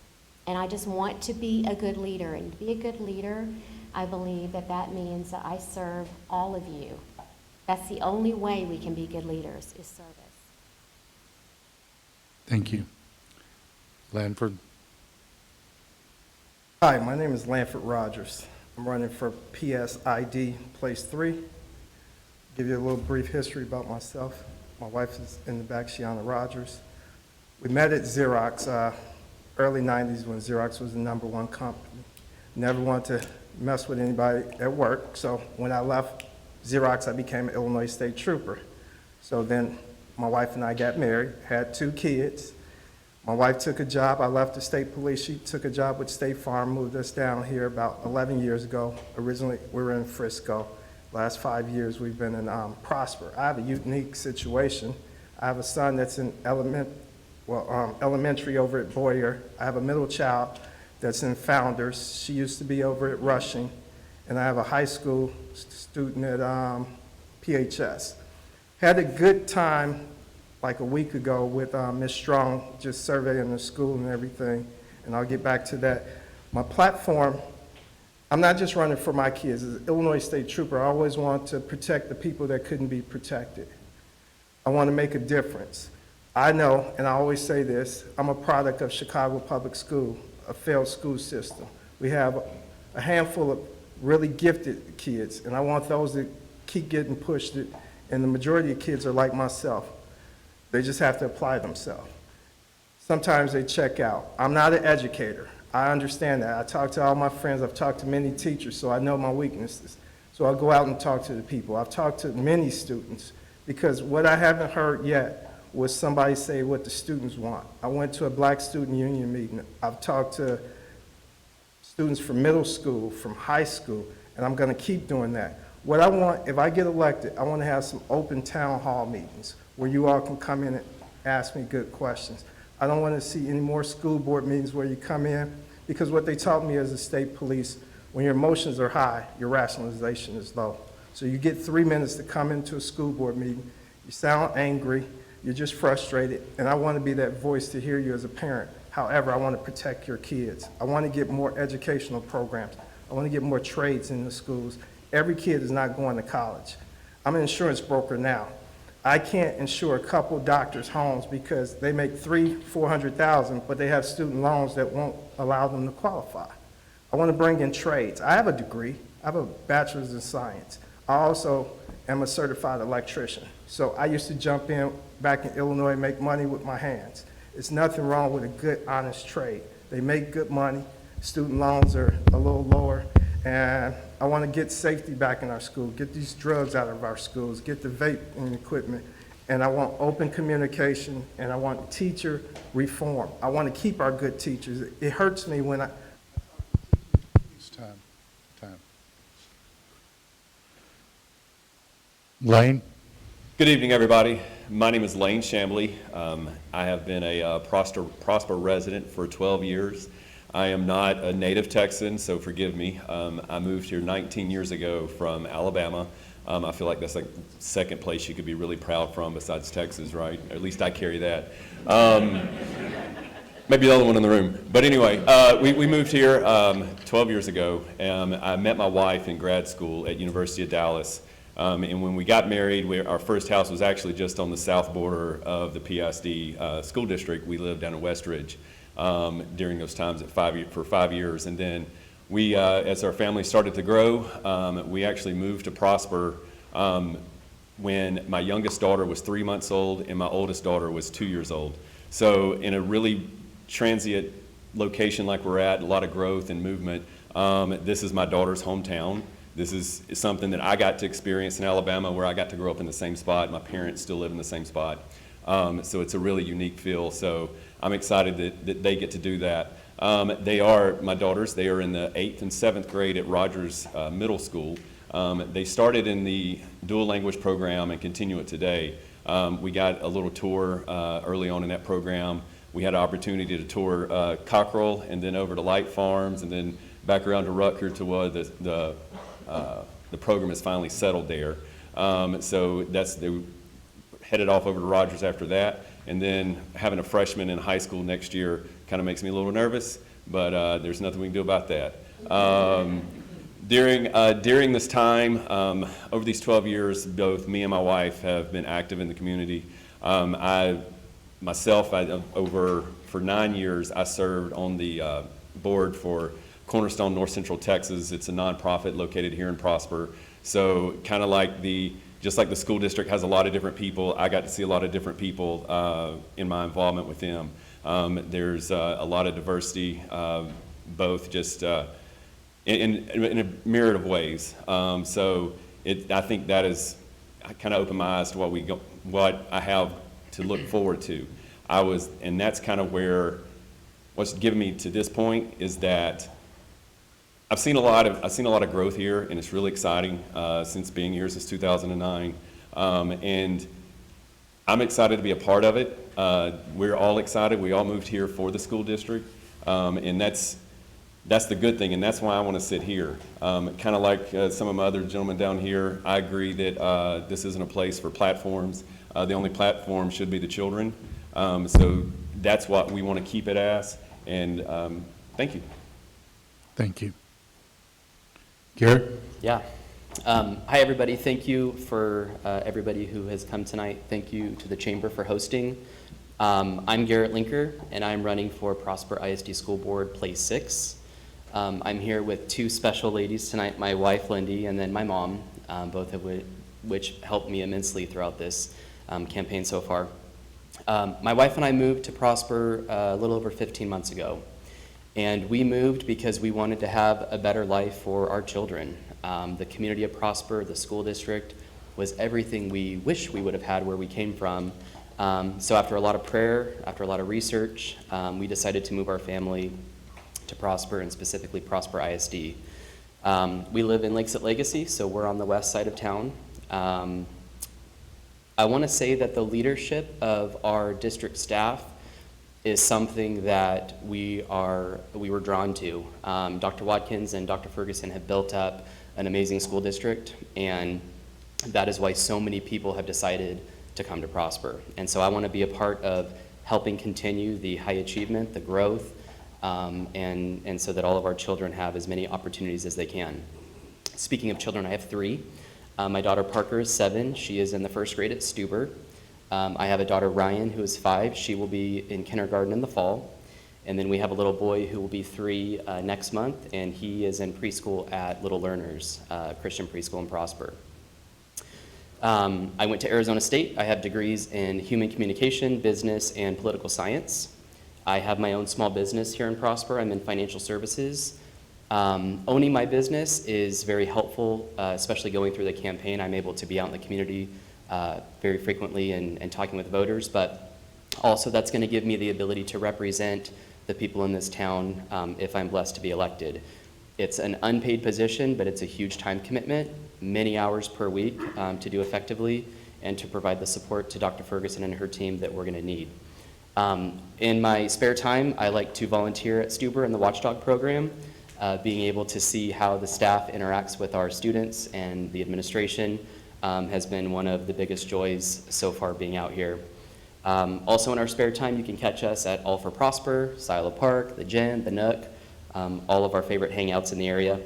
Speaker 8: And I just want to be a good leader. And to be a good leader, I believe that that means that I serve all of you. That's the only way we can be good leaders, is service.
Speaker 1: Thank you. Lanford?
Speaker 9: Hi, my name is Lanford Rogers. I'm running for PSID Place 3. Give you a little brief history about myself. My wife is in the back, Shiana Rogers. We met at Xerox, early 90s when Xerox was the #1 company. Never wanted to mess with anybody at work, so when I left Xerox, I became an Illinois State Trooper. So then my wife and I got married, had 2 kids. My wife took a job. I left the state police. She took a job with State Farm, moved us down here about 11 years ago. Originally, we were in Frisco. Last 5 years, we've been in Prosper. I have a unique situation. I have a son that's in elementary over at Boyer. I have a middle child that's in Founders. She used to be over at Rushing. And I have a high school student at PHS. Had a good time like a week ago with Ms. Strong, just surveying the school and everything, and I'll get back to that. My platform, I'm not just running for my kids. As an Illinois State Trooper, I always want to protect the people that couldn't be protected. I want to make a difference. I know, and I always say this, I'm a product of Chicago Public School, a failed school system. We have a handful of really gifted kids, and I want those that keep getting pushed, and the majority of kids are like myself. They just have to apply themselves. Sometimes they check out. I'm not an educator. I understand that. I talk to all my friends. I've talked to many teachers, so I know my weaknesses. So I'll go out and talk to the people. I've talked to many students because what I haven't heard yet was somebody say what the students want. I went to a Black Student Union meeting. I've talked to students from middle school, from high school, and I'm going to keep doing that. What I want, if I get elected, I want to have some open town hall meetings where you all can come in and ask me good questions. I don't want to see any more school board meetings where you come in, because what they taught me as a state police, when your emotions are high, your rationalization is low. So you get 3 minutes to come into a school board meeting, you sound angry, you're just frustrated, and I want to be that voice to hear you as a parent. However, I want to protect your kids. I want to get more educational programs. I want to get more trades in the schools. Every kid is not going to college. I'm an insurance broker now. I can't insure a couple doctors' homes because they make $300,000-400,000, but they have student loans that won't allow them to qualify. I want to bring in trades. I have a degree. I have a bachelor's in science. I also am a certified electrician. So I used to jump in back in Illinois and make money with my hands. There's nothing wrong with a good, honest trade. They make good money. Student loans are a little lower. And I want to get safety back in our school, get these drugs out of our schools, get the vaping equipment, and I want open communication, and I want teacher reform. I want to keep our good teachers. It hurts me when
Speaker 1: It's time. Lane?
Speaker 10: Good evening, everybody. My name is Lane Chambly. I have been a Prosper resident for 12 years. I am not a native Texan, so forgive me. I moved here 19 years ago from Alabama. I feel like that's like the second place you could be really proud from besides Texas, right? Or at least I carry that. Maybe the other one in the room. But anyway, we moved here 12 years ago. I met my wife in grad school at University of Dallas. And when we got married, our first house was actually just on the south border of the PSD school district. We lived down in Westridge during those times for 5 years. And then We, as our family started to grow, we actually moved to Prosper when my youngest daughter was 3 months old and my oldest daughter was 2 years old. So in a really transient location like we're at, a lot of growth and movement, this is my daughter's hometown. This is something that I got to experience in Alabama, where I got to grow up in the same spot. My parents still live in the same spot. So it's a really unique feel. So I'm excited that they get to do that. They are, my daughters, they are in the 8th and 7th grade at Rogers Middle School. They started in the dual language program and continue it today. We got a little tour early on in that program. We had an opportunity to tour Cockrell and then over to Light Farms and then back around to Rutgers to where the program is finally settled there. So they headed off over to Rogers after that. And then having a freshman in high school next year kind of makes me a little nervous, but there's nothing we can do about that. During this time, over these 12 years, both me and my wife have been active in the community. For 9 years, I served on the board for Cornerstone North Central Texas. It's a nonprofit located here in Prosper. So kind of like just like the school district has a lot of different people, I got to see a lot of different people in my involvement with them. There's a lot of diversity, both just in a myriad of ways. So I think that is, I kind of opened my eyes to what I have to look forward to. And that's kind of where what's given me to this point is that I've seen a lot of growth here, and it's really exciting since being here since 2009. And I'm excited to be a part of it. We're all excited. We all moved here for the school district, and that's the good thing, and that's why I want to sit here. Kind of like some of my other gentlemen down here, I agree that this isn't a place for platforms. The only platform should be the children. So that's what we want to keep it as, and thank you.
Speaker 1: Thank you. Garrett?
Speaker 11: Yeah. Hi, everybody. Thank you for everybody who has come tonight. Thank you to the Chamber for hosting. I'm Garrett Linker, and I'm running for Prosper ISD School Board Place 6. I'm here with two special ladies tonight, my wife, Lindy, and then my mom, both of which helped me immensely throughout this campaign so far. My wife and I moved to Prosper a little over 15 months ago. And we moved because we wanted to have a better life for our children. The community of Prosper, the school district, was everything we wish we would have had where we came from. So after a lot of prayer, after a lot of research, we decided to move our family to Prosper, and specifically Prosper ISD. We live in Lakes at Legacy, so we're on the west side of town. I want to say that the leadership of our district staff is something that we were drawn to. Dr. Watkins and Dr. Ferguson have built up an amazing school district, and that is why so many people have decided to come to Prosper. And so I want to be a part of helping continue the high achievement, the growth, and so that all of our children have as many opportunities as they can. Speaking of children, I have 3. My daughter Parker is 7. She is in the 1st grade at Stuber. I have a daughter, Ryan, who is 5. She will be in kindergarten in the fall. And then we have a little boy who will be 3 next month, and he is in preschool at Little Learners, Christian Preschool in Prosper. I went to Arizona State. I have degrees in human communication, business, and political science. I have my own small business here in Prosper. I'm in financial services. Owning my business is very helpful, especially going through the campaign. I'm able to be out in the community very frequently and talking with voters, but also that's going to give me the ability to represent the people in this town if I'm blessed to be elected. It's an unpaid position, but it's a huge time commitment, many hours per week to do effectively and to provide the support to Dr. Ferguson and her team that we're going to need. In my spare time, I like to volunteer at Stuber in the Watchdog program, being able to see how the staff interacts with our students and the administration has been one of the biggest joys so far being out here. Also in our spare time, you can catch us at All for Prosper, Silo Park, the Gin, the Nook, all of our favorite hangouts in the area.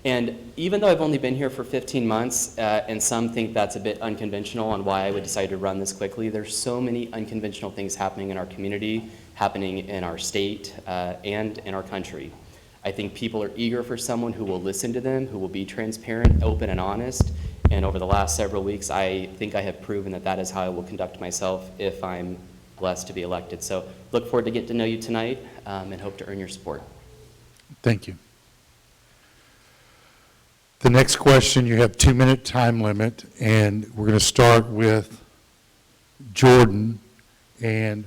Speaker 11: And even though I've only been here for 15 months, and some think that's a bit unconventional on why I would decide to run this quickly, there's so many unconventional things happening in our community, happening in our state, and in our country. I think people are eager for someone who will listen to them, who will be transparent, open, and honest. And over the last several weeks, I think I have proven that that is how I will conduct myself if I'm blessed to be elected. So look forward to get to know you tonight, and hope to earn your support.
Speaker 1: Thank you. The next question, you have 2-minute time limit, and we're going to start with Jordan. And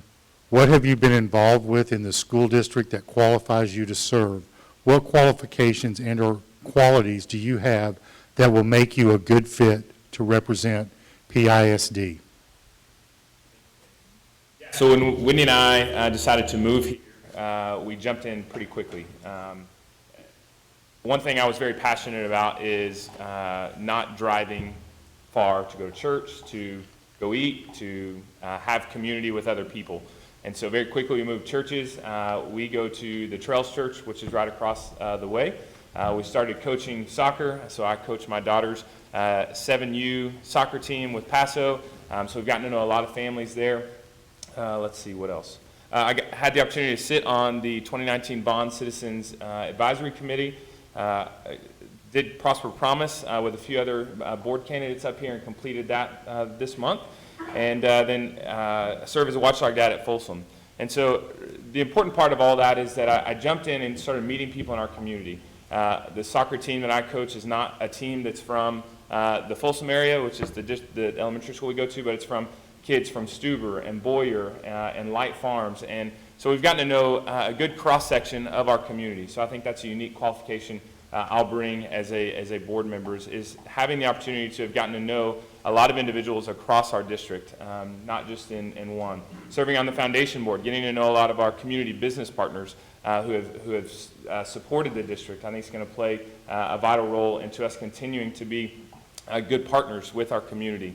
Speaker 1: what have you been involved with in the school district that qualifies you to serve? What qualifications and/or qualities do you have that will make you a good fit to represent PISD?
Speaker 5: So when Whitney and I decided to move here, we jumped in pretty quickly. One thing I was very passionate about is not driving far to go to church, to go eat, to have community with other people. And so very quickly we moved churches. We go to the Trails Church, which is right across the way. We started coaching soccer, so I coach my daughter's 7U soccer team with Paso. So we've gotten to know a lot of families there. Let's see, what else? Had the opportunity to sit on the 2019 Bond Citizens Advisory Committee. Did Prosper Promise with a few other board candidates up here and completed that this month. And then served as a watchdog dad at Folsom. And so the important part of all that is that I jumped in and started meeting people in our community. The soccer team that I coach is not a team that's from the Folsom area, which is the elementary school we go to, but it's from kids from Stuber and Boyer and Light Farms. And so we've gotten to know a good cross-section of our community. So I think that's a unique qualification I'll bring as a board member is having the opportunity to have gotten to know a lot of individuals across our district, not just in one. Serving on the foundation board, getting to know a lot of our community business partners who have supported the district. I think it's going to play a vital role into us continuing to be good partners with our community.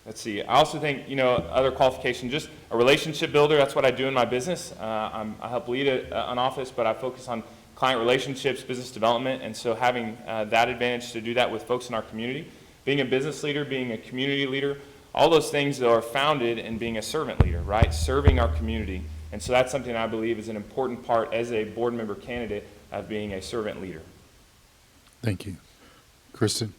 Speaker 5: Let's see. I also think, other qualifications, just a relationship builder. That's what I do in my business. I help lead an office, but I focus on client relationships, business development, and so having that advantage to do that with folks in our community. Being a business leader, being a community leader, all those things are founded in being a servant leader, right? Serving our community. And so that's something I believe is an important part as a board member candidate of being a servant leader.
Speaker 1: Thank you. Kristen?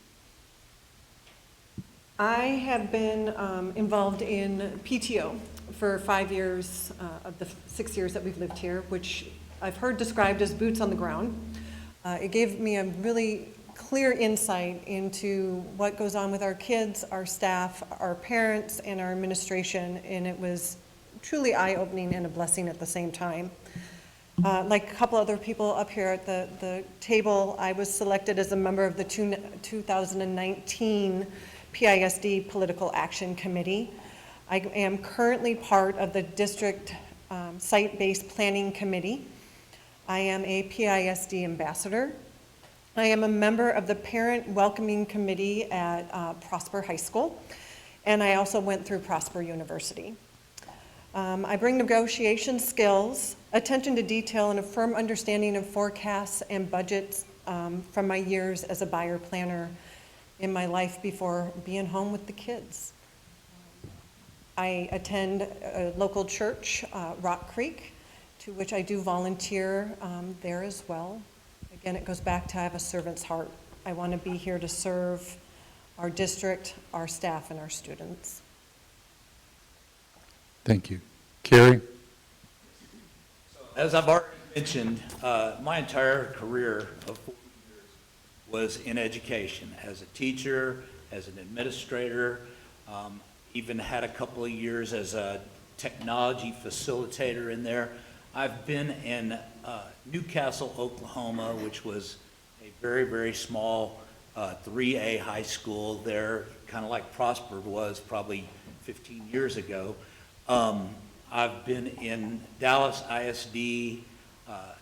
Speaker 6: I have been involved in PTO for 5 years of the 6 years that we've lived here, which I've heard described as boots on the ground. It gave me a really clear insight into what goes on with our kids, our staff, our parents, and our administration, and it was truly eye-opening and a blessing at the same time. Like a couple other people up here at the table, I was selected as a member of the 2019 PISD Political Action Committee. I am currently part of the District Site-Based Planning Committee. I am a PISD ambassador. I am a member of the Parent Welcoming Committee at Prosper High School, and I also went through Prosper University. I bring negotiation skills, attention to detail, and a firm understanding of forecasts and budgets from my years as a buyer planner in my life before being home with the kids. I attend a local church, Rock Creek, to which I do volunteer there as well. Again, it goes back to I have a servant's heart. I want to be here to serve our district, our staff, and our students.
Speaker 1: Thank you. Carrie?
Speaker 4: As I've already mentioned, my entire career of 40 years was in education, as a teacher, as an administrator, even had a couple of years as a technology facilitator in there. I've been in Newcastle, Oklahoma, which was a very, very small 3A high school there, kind of like Prosper was probably 15 years ago. I've been in Dallas ISD at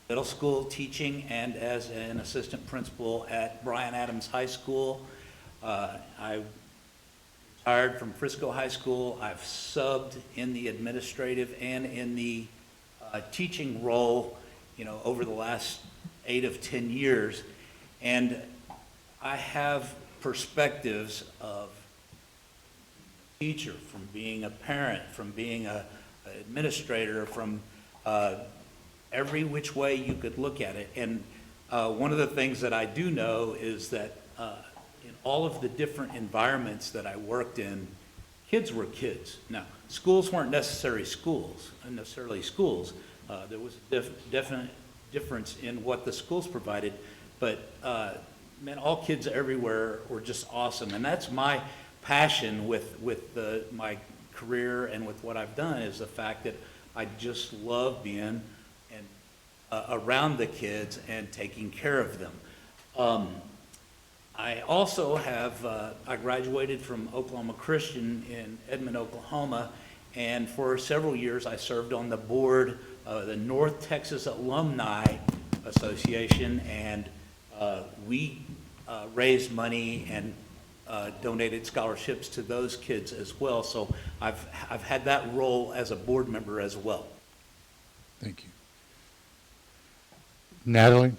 Speaker 4: middle school teaching and as an assistant principal at Bryan Adams High School. I retired from Frisco High School. I've subbed in the administrative and in the teaching role, over the last 8 of 10 years. And I have perspectives of teacher, from being a parent, from being an administrator, from every which way you could look at it. And one of the things that I do know is that in all of the different environments that I worked in, kids were kids. Now, schools weren't necessarily schools. There was a definite difference in what the schools provided, but man, all kids everywhere were just awesome. And that's my passion with my career and with what I've done, is the fact that I just love being around the kids and taking care of them. I also have, I graduated from Oklahoma Christian in Edmond, Oklahoma, and for several years I served on the board of the North Texas Alumni Association, and we raised money and donated scholarships to those kids as well. So I've had that role as a board member as well.
Speaker 1: Thank you. Natalie?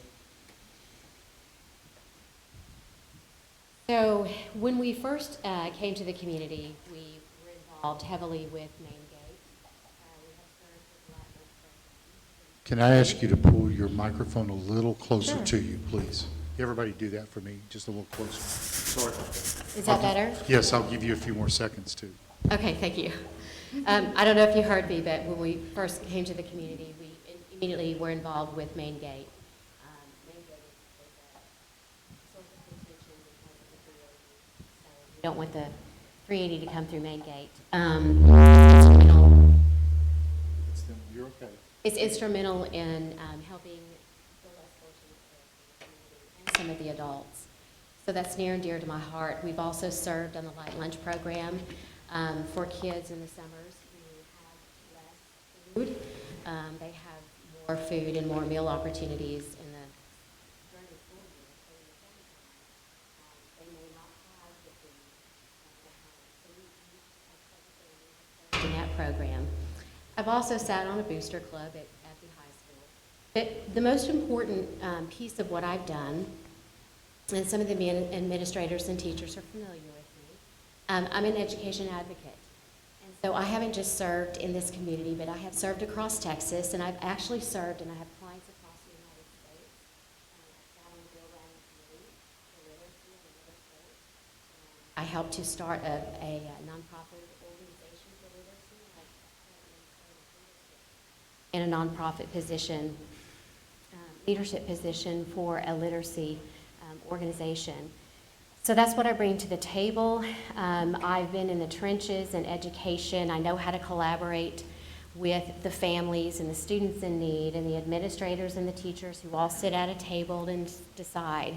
Speaker 8: So when we first came to the community, we were involved heavily with Main Gate. We have served with the Latin program.
Speaker 1: Can I ask you to pull your microphone a little closer
Speaker 8: Sure.
Speaker 1: to you, please? Everybody do that for me, just a little closer. Sorry about that.
Speaker 8: Is that better?
Speaker 1: Yes, I'll give you a few more seconds, too.
Speaker 8: Okay, thank you. I don't know if you heard me, but when we first came to the community, we immediately were involved with Main Gate. Main Gate is a source of contention because of the 380. So we don't want the 380 to come through Main Gate.
Speaker 1: You're okay.
Speaker 8: It's instrumental in helping the less fortunate kids in the community and some of the adults. So that's near and dear to my heart. We've also served on the light lunch program for kids in the summers who have less food. They have more food and more meal opportunities during the school year. So in the summertime, they may not have the food at home. So we have served in that program. I've also sat on a booster club at the high school. But the most important piece of what I've done, and some of the administrators and teachers are familiar with me, I'm an education advocate. And so I haven't just served in this community, but I have served across Texas, and I've actually served, and I have clients across the United States. I've sat on the Bill Brown Committee for literacy and other sports. I helped to start a nonprofit organization for literacy, and a nonprofit position, leadership position for a literacy organization. So that's what I bring to the table. I've been in the trenches in education. I know how to collaborate with the families and the students in need and the administrators and the teachers who all sit at a table and decide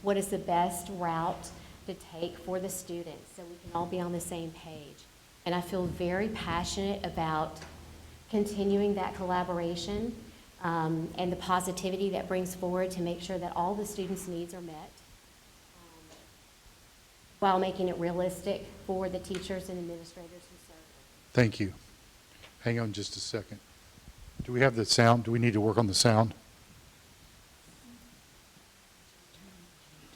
Speaker 8: what is the best route to take for the students so we can all be on the same page. And I feel very passionate about continuing that collaboration and the positivity that brings forward to make sure that all the students' needs are met while making it realistic for the teachers and administrators who serve them.
Speaker 1: Thank you. Hang on just a second. Do we have the sound? Do we need to work on the sound?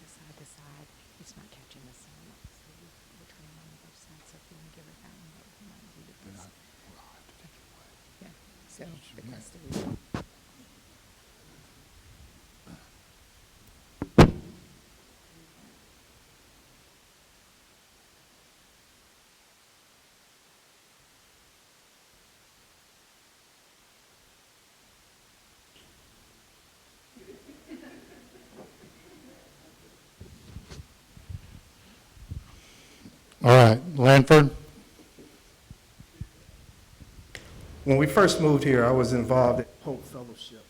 Speaker 12: Side to side, it's not catching the sound. So we're turning on both sides, so if you want to give it that one, we might do
Speaker 1: Then
Speaker 12: this.
Speaker 1: I'll have to take it away.
Speaker 12: Yeah, so because the
Speaker 1: All right, Lanford?
Speaker 9: When we first moved here, I was involved in Hope Fellowship.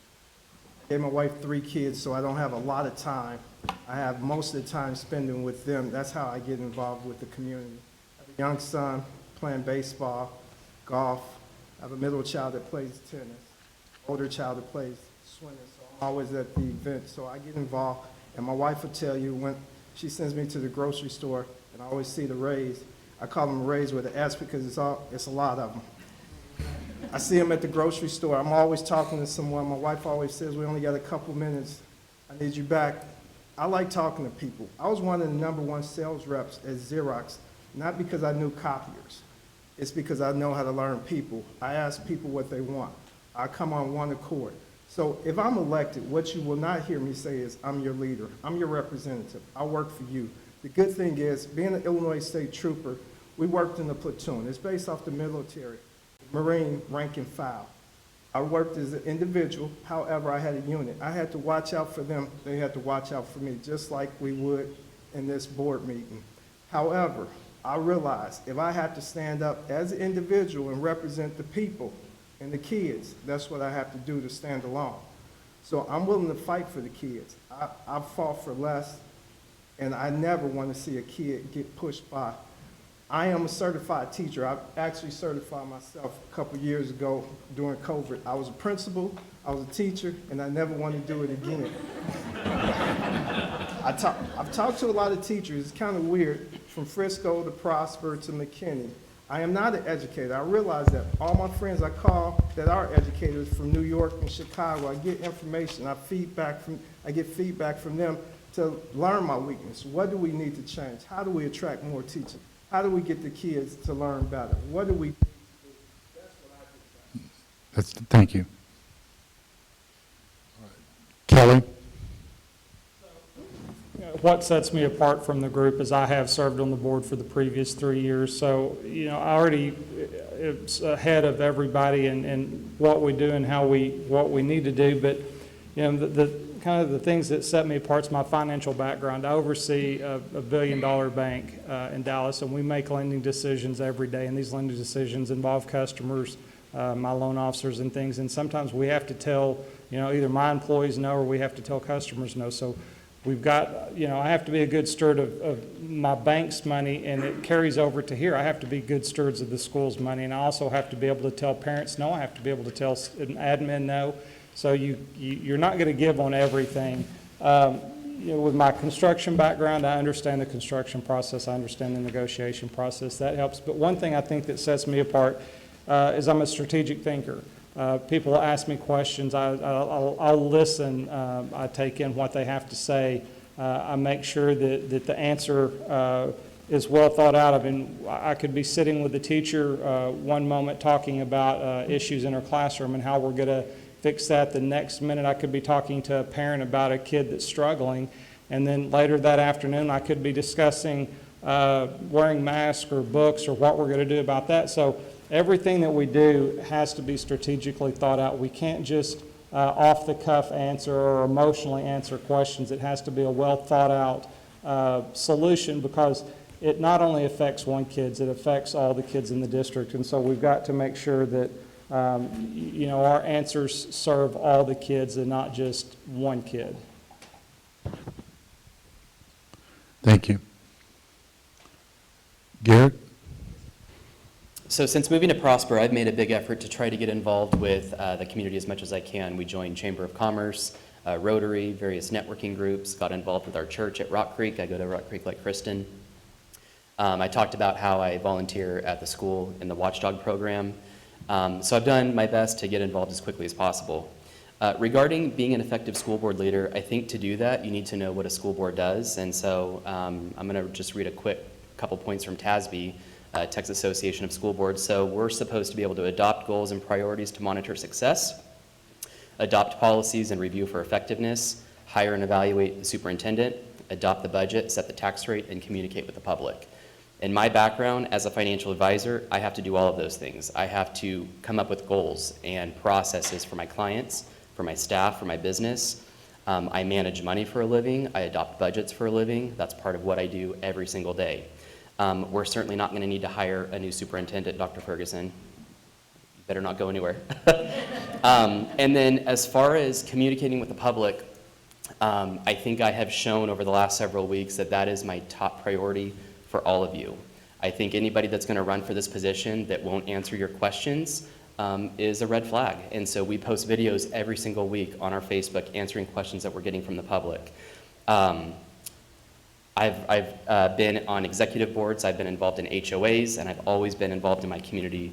Speaker 9: I gave my wife 3 kids, so I don't have a lot of time. I have most of the time spending with them. That's how I get involved with the community. I have a young son playing baseball, golf. I have a middle child that plays tennis, older child that plays swimming. So I'm always at the event, so I get involved. And my wife will tell you when she sends me to the grocery store, and I always see the Rays. I call them Rays with an S because it's a lot of them. I see them at the grocery store. I'm always talking to someone. My wife always says, we only got a couple minutes. I need you back. I like talking to people. I was one of the #1 sales reps at Xerox, not because I knew copiers. It's because I know how to learn people. I ask people what they want. I come on one accord. So if I'm elected, what you will not hear me say is, I'm your leader, I'm your representative, I work for you. The good thing is, being an Illinois State Trooper, we worked in a platoon. It's based off the military, Marine rank and file. I worked as an individual, however, I had a unit. I had to watch out for them, they had to watch out for me, just like we would in this board meeting. However, I realized if I had to stand up as an individual and represent the people and the kids, that's what I have to do to stand alone. So I'm willing to fight for the kids. I fought for less, and I never want to see a kid get pushed by. I am a certified teacher. I actually certified myself a couple years ago during COVID. I was a principal, I was a teacher, and I never want to do it again. I've talked to a lot of teachers. It's kind of weird, from Frisco to Prosper to McKinney. I am not an educator. I realize that all my friends I call that are educators from New York and Chicago, I get information, I get feedback from them to learn my weakness. What do we need to change? How do we attract more teachers? How do we get the kids to learn better? What do we do? That's what I do.
Speaker 1: Thank you. Kelly?
Speaker 7: What sets me apart from the group is I have served on the board for the previous 3 years, so, I already it's ahead of everybody in what we do and what we need to do, but, the kind of the things that set me apart is my financial background. I oversee a $1 billion bank in Dallas, and we make lending decisions every day, and these lending decisions involve customers, my loan officers and things, and sometimes we have to tell, either my employees no or we have to tell customers no. So we've got, I have to be a good steward of my bank's money, and it carries over to here. I have to be good stewards of the school's money, and I also have to be able to tell parents no. I have to be able to tell an admin no. So you're not going to give on everything. With my construction background, I understand the construction process. I understand the negotiation process. That helps. But one thing I think that sets me apart is I'm a strategic thinker. People ask me questions. I'll listen. I take in what they have to say. I make sure that the answer is well thought out of. And I could be sitting with the teacher one moment talking about issues in her classroom and how we're going to fix that. The next minute I could be talking to a parent about a kid that's struggling. And then later that afternoon I could be discussing wearing masks or books or what we're going to do about that. So everything that we do has to be strategically thought out. We can't just off the cuff answer or emotionally answer questions. It has to be a well thought out solution, because it not only affects one kid, it affects all the kids in the district. And so we've got to make sure that our answers serve all the kids and not just one kid.
Speaker 1: Thank you. Garrett?
Speaker 11: So since moving to Prosper, I've made a big effort to try to get involved with the community as much as I can. We joined Chamber of Commerce, Rotary, various networking groups, got involved with our church at Rock Creek. I go to Rock Creek like Kristen. I talked about how I volunteer at the school in the Watchdog program. So I've done my best to get involved as quickly as possible. Regarding being an effective school board leader, I think to do that, you need to know what a school board does. And so I'm going to just read a quick couple points from TASB, Texas Association of School Boards. So we're supposed to be able to adopt goals and priorities to monitor success, adopt policies and review for effectiveness, hire and evaluate the superintendent, adopt the budget, set the tax rate, and communicate with the public. In my background as a financial advisor, I have to do all of those things. I have to come up with goals and processes for my clients, for my staff, for my business. I manage money for a living. I adopt budgets for a living. That's part of what I do every single day. We're certainly not going to need to hire a new superintendent, Dr. Ferguson. You better not go anywhere. And then as far as communicating with the public, I think I have shown over the last several weeks that that is my top priority for all of you. I think anybody that's going to run for this position that won't answer your questions is a red flag. And so we post videos every single week on our Facebook answering questions that we're getting from the public. I've been on executive boards, I've been involved in HOAs, and I've always been involved in my community.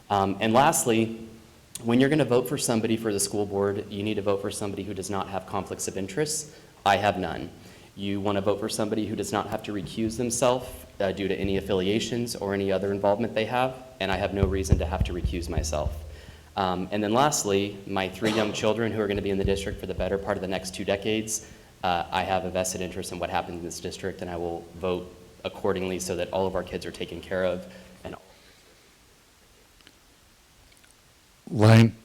Speaker 11: And lastly, when you're going to vote for somebody for the school board, you need to vote for somebody who does not have conflicts of interest. I have none. You want to vote for somebody who does not have to recuse themselves due to any affiliations or any other involvement they have, and I have no reason to have to recuse myself. And then lastly, my 3 young children who are going to be in the district for the better part of the next 2 decades, I have a vested interest in what happens in this district, and I will vote accordingly so that all of our kids are taken care of. And
Speaker 1: Lane?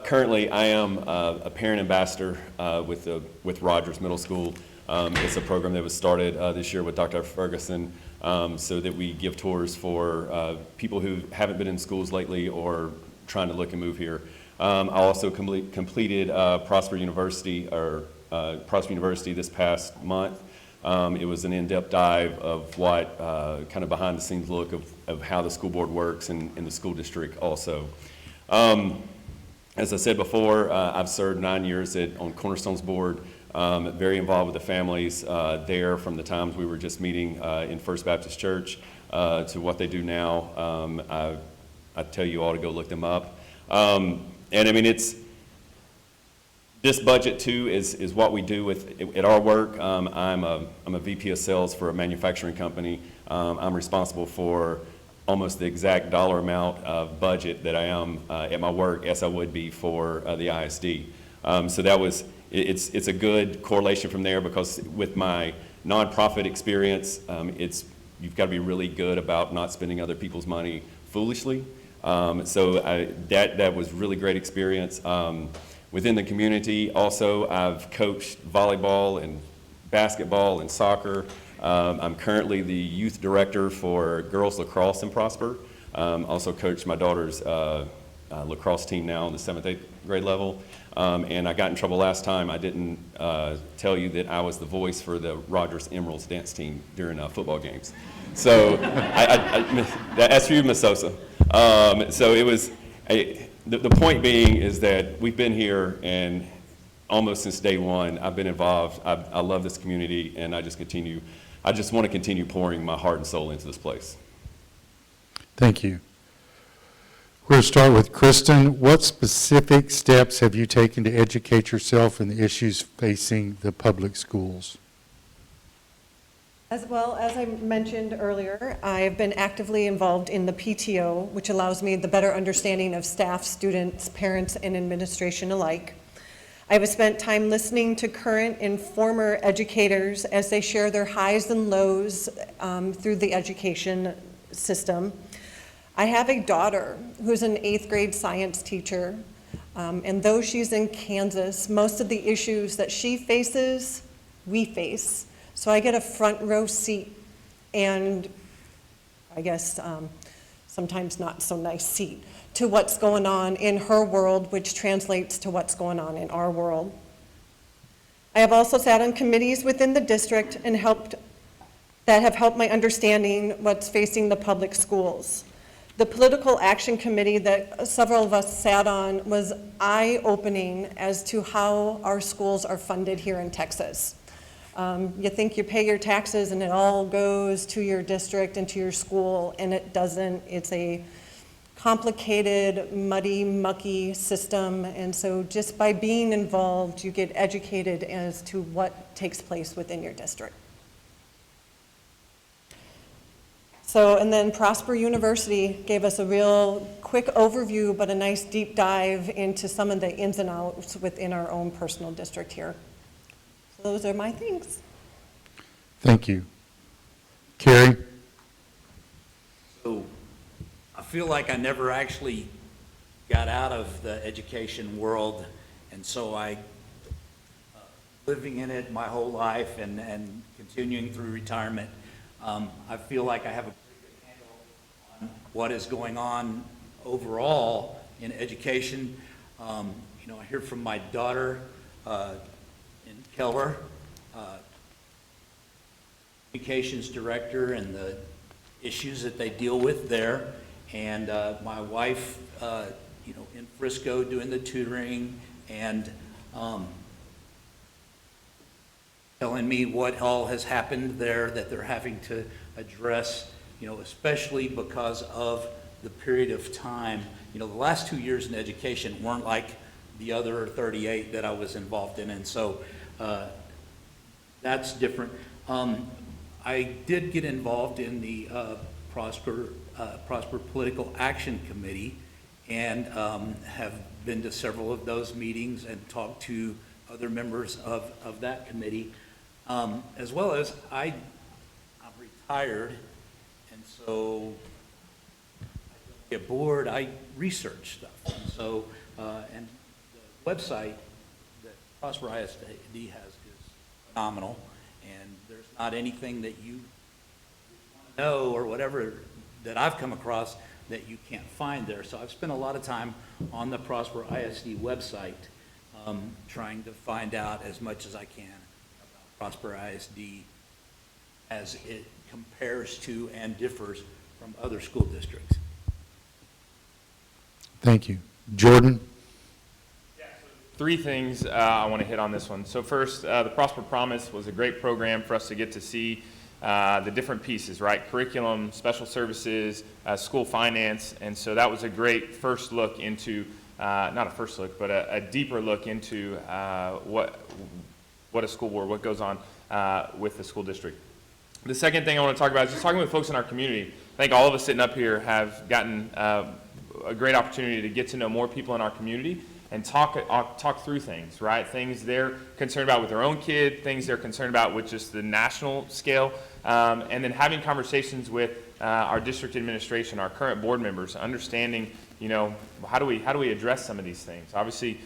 Speaker 10: Currently, I am a parent ambassador with Rogers Middle School. It's a program that was started this year with Dr. Ferguson, so that we give tours for people who haven't been in schools lately or trying to look and move here. I also completed Prosper University this past month. It was an in-depth dive of what kind of behind-the-scenes look of how the school board works in the school district also. As I said before, I've served 9 years on Cornerstone's board, very involved with the families there from the times we were just meeting in First Baptist Church to what they do now. I tell you all to go look them up. And I mean, this budget too is what we do at our work. I'm a VP of sales for a manufacturing company. I'm responsible for almost the exact dollar amount of budget that I am at my work as I would be for the ISD. So it's a good correlation from there, because with my nonprofit experience, you've got to be really good about not spending other people's money foolishly. That was really great experience. Within the community also, I've coached volleyball and basketball and soccer. I'm currently the youth director for girls lacrosse in Prosper. Also coach my daughter's lacrosse team now on the 7th, 8th grade level. And I got in trouble last time. I didn't tell you that I was the voice for the Rogers Emeralds dance team during football games. So that's for you, Ms. Sosa. So it was, the point being is that we've been here, and almost since day one, I've been involved. I love this community, and I just want to continue pouring my heart and soul into this place.
Speaker 1: Thank you. We're going to start with Kristen. What specific steps have you taken to educate yourself in the issues facing the public schools?
Speaker 6: As well, as I mentioned earlier, I've been actively involved in the PTO, which allows me the better understanding of staff, students, parents, and administration alike. I have spent time listening to current and former educators as they share their highs and lows through the education system. I have a daughter who's an 8th grade science teacher, and though she's in Kansas, most of the issues that she faces, we face. So I get a front row seat, and I guess sometimes not so nice seat, to what's going on in her world, which translates to what's going on in our world. I have also sat on committees within the district and that have helped my understanding what's facing the public schools. The political action committee that several of us sat on was eye-opening as to how our schools are funded here in Texas. You think you pay your taxes and it all goes to your district and to your school, and it doesn't. It's a complicated, muddy, mucky system, and so just by being involved, you get educated as to what takes place within your district. So, and then Prosper University gave us a real quick overview, but a nice deep dive into some of the ins and outs within our own personal district here. So those are my things.
Speaker 1: Thank you. Carrie?
Speaker 13: So I feel like I never actually got out of the education world, and so living in it my whole life and continuing through retirement, I feel like I have a pretty good handle on what is going on overall in education. I hear from my daughter in Keller, communications director, and the issues that they deal with there, and my wife, in Frisco doing the tutoring, and telling me what all has happened there that they're having to address, especially because of the period of time. The last 2 years in education weren't like the other 38 that I was involved in, and so that's different. I did get involved in the Prosper Political Action Committee, and have been to several of those meetings and talked to other members of that committee, as well as I'm retired, and so I don't get bored, I research stuff. And so, and the website that Prosper ISD has is phenomenal, and there's not anything that you know or whatever that I've come across that you can't find there. So I've spent a lot of time on the Prosper ISD website trying to find out as much as I can about Prosper ISD as it compares to and differs from other school districts.
Speaker 1: Thank you. Jordan?
Speaker 5: Three things I want to hit on this one. So first, the Prosper Promise was a great program for us to get to see the different pieces, right? Curriculum, special services, school finance, and so that was a great first look into, not a first look, but a deeper look into what a school board, what goes on with the school district. The second thing I want to talk about is just talking with folks in our community. I think all of us sitting up here have gotten a great opportunity to get to know more people in our community and talk through things, right? Things they're concerned about with their own kid, things they're concerned about with just the national scale, and then having conversations with our district administration, our current board members, understanding, you know, how do we address some of these things? Obviously,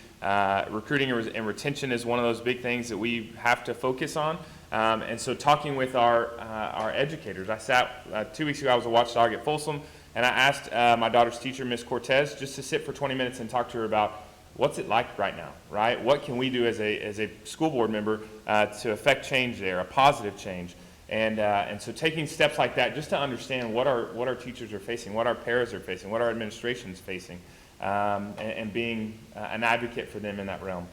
Speaker 5: recruiting and retention is one of those big things that we have to focus on. And so talking with our educators, I sat 2 weeks ago, I was a watchdog at Folsom, and I asked my daughter's teacher, Ms. Cortez, just to sit for 20 minutes and talk to her about what's it like right now, right? What can we do as a school board member to affect change there, a positive change? And so taking steps like that just to understand what our teachers are facing, what our paras are facing, what our administration's facing, and being an advocate for them in that realm.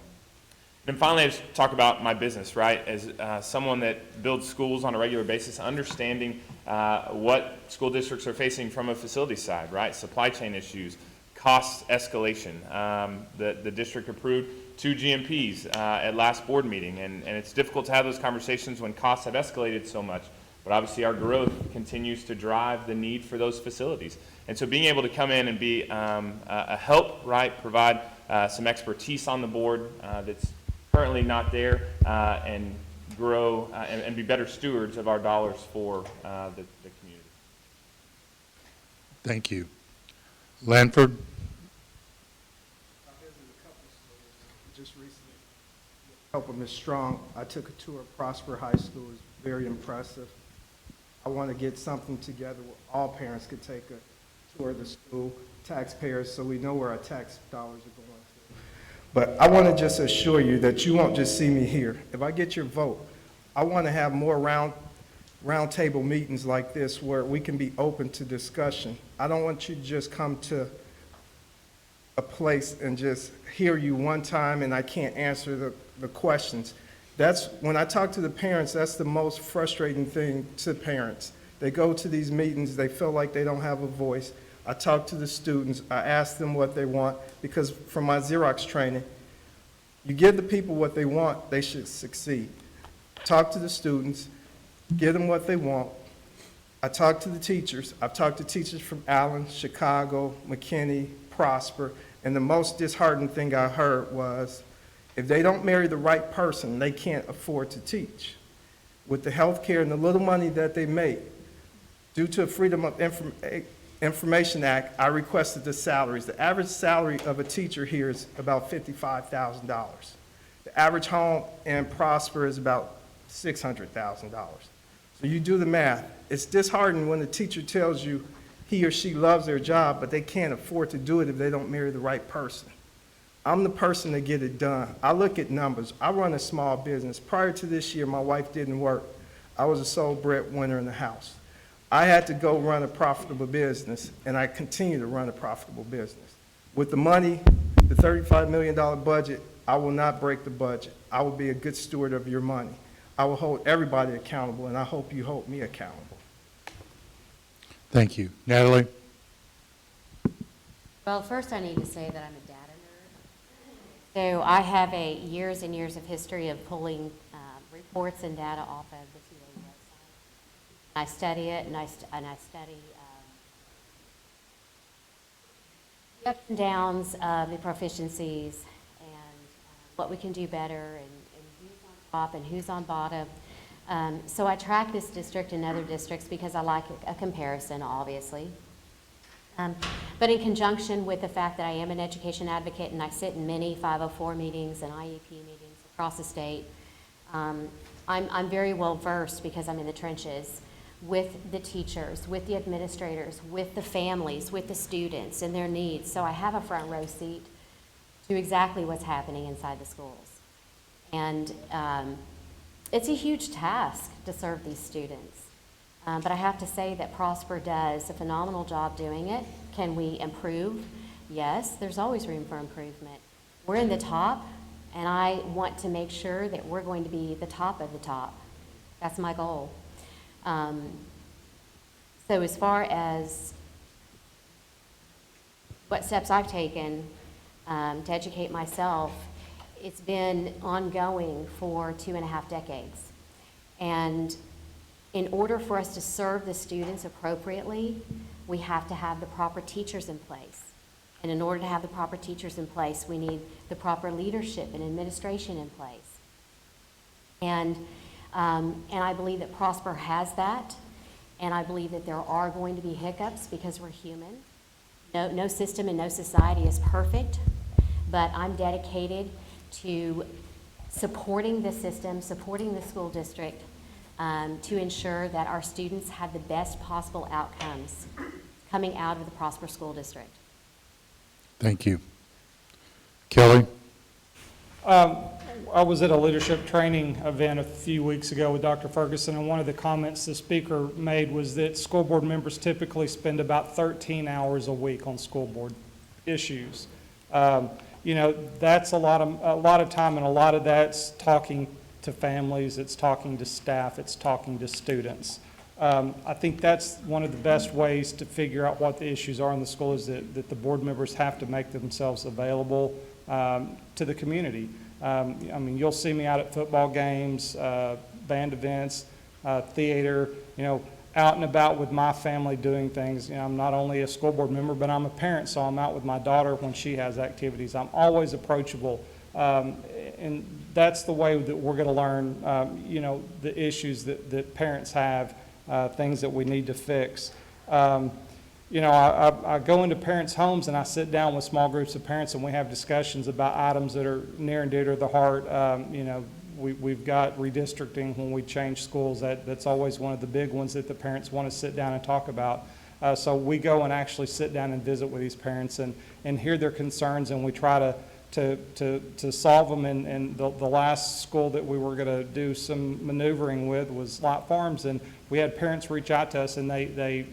Speaker 5: And finally, I just talk about my business, right? As someone that builds schools on a regular basis, understanding what school districts are facing from a facility side, right? Supply chain issues, cost escalation. The district approved 2 GMPs at last board meeting, and it's difficult to have those conversations when costs have escalated so much. But obviously our growth continues to drive the need for those facilities. And so being able to come in and be a help, right, provide some expertise on the board that's currently not there, and grow and be better stewards of our dollars for the community.
Speaker 1: Thank you. Lanford?
Speaker 9: Just recently, with the help of Ms. Strong, I took a tour of Prosper High School. It was very impressive. I want to get something together where all parents could take a tour of the school, taxpayers, so we know where our tax dollars are going to. But I want to just assure you that you won't just see me here. If I get your vote, I want to have more round table meetings like this where we can be open to discussion. I don't want you to just come to a place and just hear you one time and I can't answer the questions. That's, when I talk to the parents, that's the most frustrating thing to parents. They go to these meetings, they feel like they don't have a voice. I talk to the students, I ask them what they want, because from my Xerox training, you give the people what they want, they should succeed. Talk to the students, give them what they want. I talk to the teachers. I've talked to teachers from Allen, Chicago, McKinney, Prosper, and the most disheartening thing I heard was, if they don't marry the right person, they can't afford to teach. With the health care and the little money that they make, due to a Freedom of Information Act, I requested the salaries. The average salary of a teacher here is about $55,000. The average home in Prosper is about $600,000. So you do the math. It's disheartening when the teacher tells you he or she loves their job, but they can't afford to do it if they don't marry the right person. I'm the person to get it done. I look at numbers. I run a small business. Prior to this year, my wife didn't work. I was a sole breadwinner in the house. I had to go run a profitable business, and I continue to run a profitable business. With the money, the $35 million budget, I will not break the budget. I will be a good steward of your money. I will hold everybody accountable, and I hope you hold me accountable.
Speaker 1: Thank you. Natalie?
Speaker 8: Well, first I need to say that I'm a data nerd. So I have years and years of history of pulling reports and data off of the TA website. I study it, and I study the ups and downs of the proficiencies and what we can do better and who's on top and who's on bottom. So I track this district and other districts because I like a comparison, obviously. But in conjunction with the fact that I am an education advocate and I sit in many 504 meetings and IEP meetings across the state, I'm very well versed because I'm in the trenches with the teachers, with the administrators, with the families, with the students and their needs. So I have a front row seat to exactly what's happening inside the schools. And it's a huge task to serve these students. But I have to say that Prosper does a phenomenal job doing it. Can we improve? Yes, there's always room for improvement. We're in the top, and I want to make sure that we're going to be the top of the top. That's my goal. So as far as what steps I've taken to educate myself, it's been ongoing for 2.5 decades. And in order for us to serve the students appropriately, we have to have the proper teachers in place. And in order to have the proper teachers in place, we need the proper leadership and administration in place. And I believe that Prosper has that. And I believe that there are going to be hiccups because we're human. No system and no society is perfect, but I'm dedicated to supporting the system, supporting the school district, to ensure that our students have the best possible outcomes coming out of the Prosper School District.
Speaker 1: Thank you. Kelly?
Speaker 7: I was at a leadership training event a few weeks ago with Dr. Ferguson, and one of the comments the speaker made was that school board members typically spend about 13 hours a week on school board issues. You know, that's a lot of time, and a lot of that's talking to families, it's talking to staff, it's talking to students. I think that's one of the best ways to figure out what the issues are in the school is that the board members have to make themselves available to the community. I mean, you'll see me out at football games, band events, theater, you know, out and about with my family doing things. You know, I'm not only a school board member, but I'm a parent, so I'm out with my daughter when she has activities. I'm always approachable. And that's the way that we're going to learn, you know, the issues that parents have, things that we need to fix. You know, I go into parents' homes and I sit down with small groups of parents and we have discussions about items that are near and dear to the heart. You know, we've got redistricting when we change schools. That's always one of the big ones that the parents want to sit down and talk about. So we go and actually sit down and visit with these parents and hear their concerns, and we try to solve them. And the last school that we were going to do some maneuvering with was Lot Farms, and we had parents reach out to us and they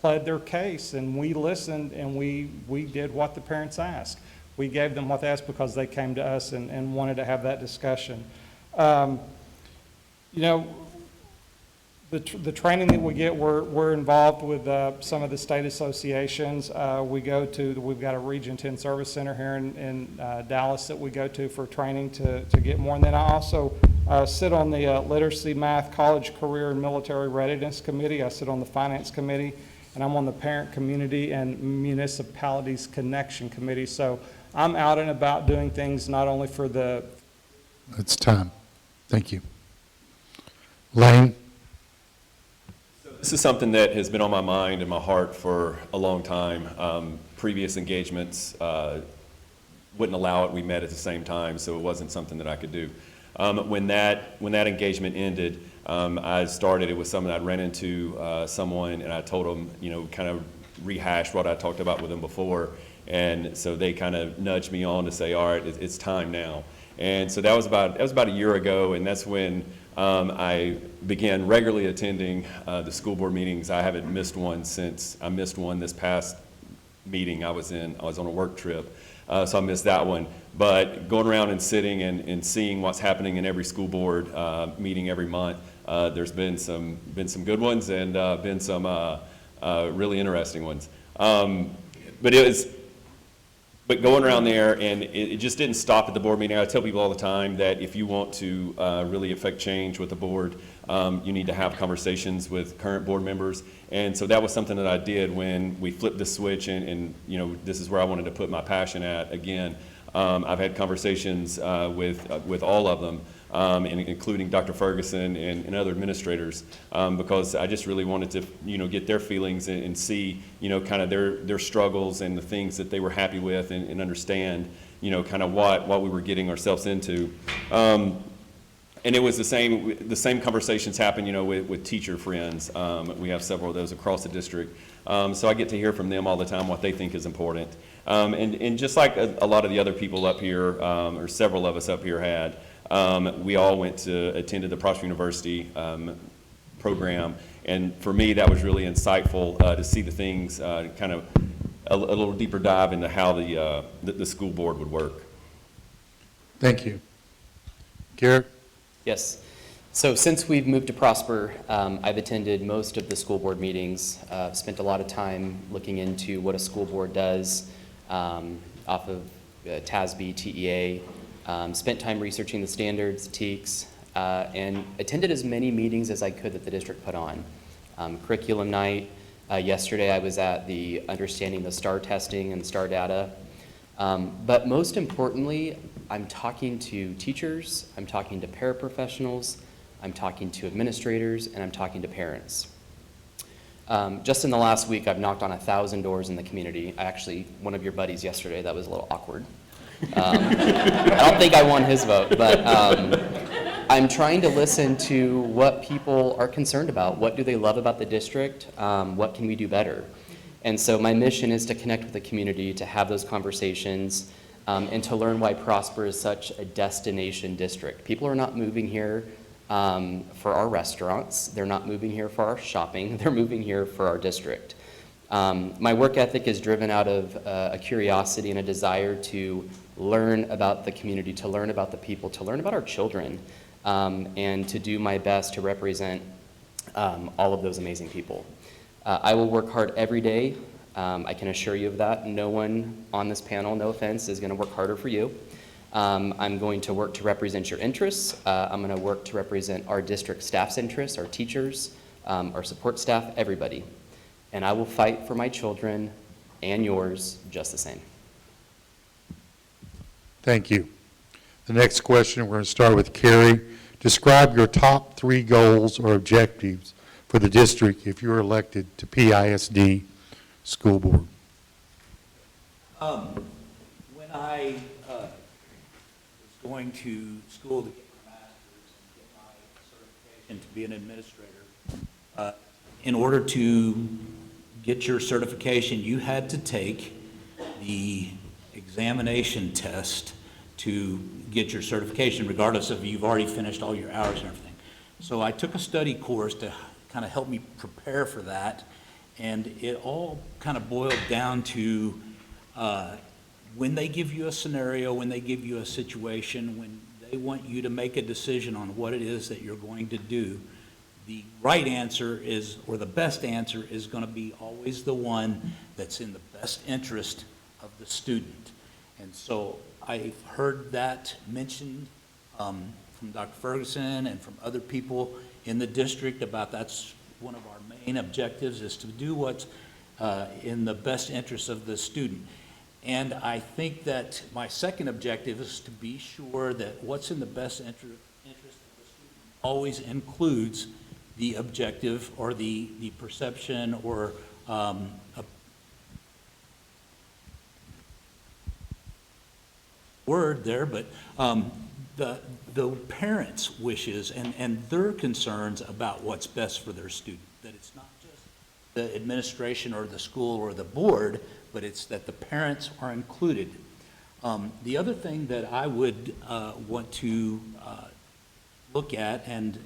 Speaker 7: pled their case, and we listened and we did what the parents asked. We gave them what they asked because they came to us and wanted to have that discussion. You know, the training that we get, we're involved with some of the state associations. We've got a Region 10 Service Center here in Dallas that we go to for training to get more. And then I also sit on the Literacy, Math, College, Career, and Military Readiness Committee. I sit on the Finance Committee, and I'm on the Parent, Community, and Municipalities Connection Committee. So I'm out and about doing things not only for the...
Speaker 1: It's time. Thank you. Lane?
Speaker 10: This is something that has been on my mind and my heart for a long time. Previous engagements wouldn't allow it. We met at the same time, so it wasn't something that I could do. When that engagement ended, it was something I'd ran into someone, and I told them, you know, kind of rehashed what I talked about with them before. And so they kind of nudged me on to say, all right, it's time now. And so that was about a year ago, and that's when I began regularly attending the school board meetings. I haven't missed one since I missed one this past meeting I was on a work trip, so I missed that one. But going around and sitting and seeing what's happening in every school board meeting every month, there's been some good ones and been some really interesting ones. But but going around there, and it just didn't stop at the board meeting. I tell people all the time that if you want to really affect change with the board, you need to have conversations with current board members. And so that was something that I did when we flipped the switch, and you know, this is where I wanted to put my passion at again. I've had conversations with all of them, including Dr. Ferguson and other administrators, because I just really wanted to, you know, get their feelings and see, you know, kind of their struggles and the things that they were happy with, and understand, you know, kind of what we were getting ourselves into. And it was the same conversations happen, you know, with teacher friends. We have several of those across the district. So I get to hear from them all the time what they think is important. And just like a lot of the other people up here, or several of us up here had, we all attended the Prosper University program. And for me, that was really insightful to see the things, kind of a little deeper dive into how the school board would work.
Speaker 1: Thank you. Garrett?
Speaker 11: Yes. So since we've moved to Prosper, I've attended most of the school board meetings, spent a lot of time looking into what a school board does off of TASB, TEA, spent time researching the standards, TEKS, and attended as many meetings as I could that the district put on. Curriculum night, yesterday I was at the Understanding the STAR testing and STAR data. But most importantly, I'm talking to teachers, I'm talking to paraprofessionals, I'm talking to administrators, and I'm talking to parents. Just in the last week, I've knocked on 1,000 doors in the community. One of your buddies yesterday, that was a little awkward. I don't think I won his vote, but I'm trying to listen to what people are concerned about. What do they love about the district? What can we do better? And so my mission is to connect with the community, to have those conversations, and to learn why Prosper is such a destination district. People are not moving here for our restaurants. They're not moving here for our shopping. They're moving here for our district. My work ethic is driven out of a curiosity and a desire to learn about the community, to learn about the people, to learn about our children, and to do my best to represent all of those amazing people. I will work hard every day. I can assure you of that. No one on this panel, no offense, is going to work harder for you. I'm going to work to represent your interests. I'm going to work to represent our district staff's interests, our teachers, our support staff, everybody. And I will fight for my children and yours just the same.
Speaker 1: Thank you. The next question, we're going to start with Carrie. Describe your top 3 goals or objectives for the district if you're elected to PISD school board.
Speaker 13: When I was going to school to get my master's and get my certification to be an administrator, in order to get your certification, you had to take the examination test to get your certification, regardless of you've already finished all your hours and everything. So I took a study course to kind of help me prepare for that, and it all kind of boiled down to when they give you a scenario, when they give you a situation, when they want you to make a decision on what it is that you're going to do, the right answer is, or the best answer is going to be always the one that's in the best interest of the student. And so I've heard that mentioned from Dr. Ferguson and from other people in the district about that's one of our main objectives, is to do what's in the best interest of the student. And I think that my second objective is to be sure that what's in the best interest of the student always includes the objective or the perception or a word there, but the parents' wishes and their concerns about what's best for their student, that it's not just the administration or the school or the board, but it's that the parents are included. The other thing that I would want to look at and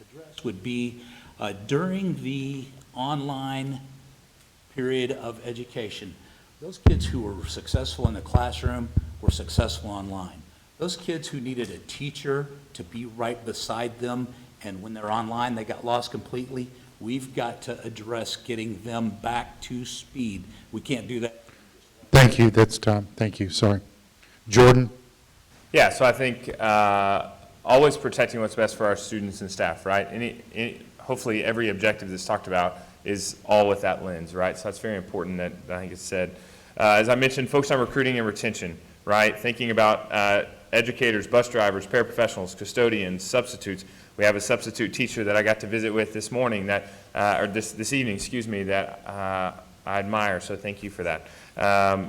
Speaker 13: address would be during the online period of education, those kids who were successful in the classroom were successful online. Those kids who needed a teacher to be right beside them, and when they're online they got lost completely, we've got to address getting them back to speed. We can't do that in just
Speaker 1: Thank you, that's Tom, thank you, sorry. Jordan?
Speaker 5: Yeah, so I think always protecting what's best for our students and staff, right? Hopefully, every objective that's talked about is all with that lens, right? So that's very important that I think it's said. As I mentioned, focus on recruiting and retention, right? Thinking about educators, bus drivers, paraprofessionals, custodians, substitutes. We have a substitute teacher that I got to visit with this morning that, or this evening, excuse me, that I admire, so thank you for that.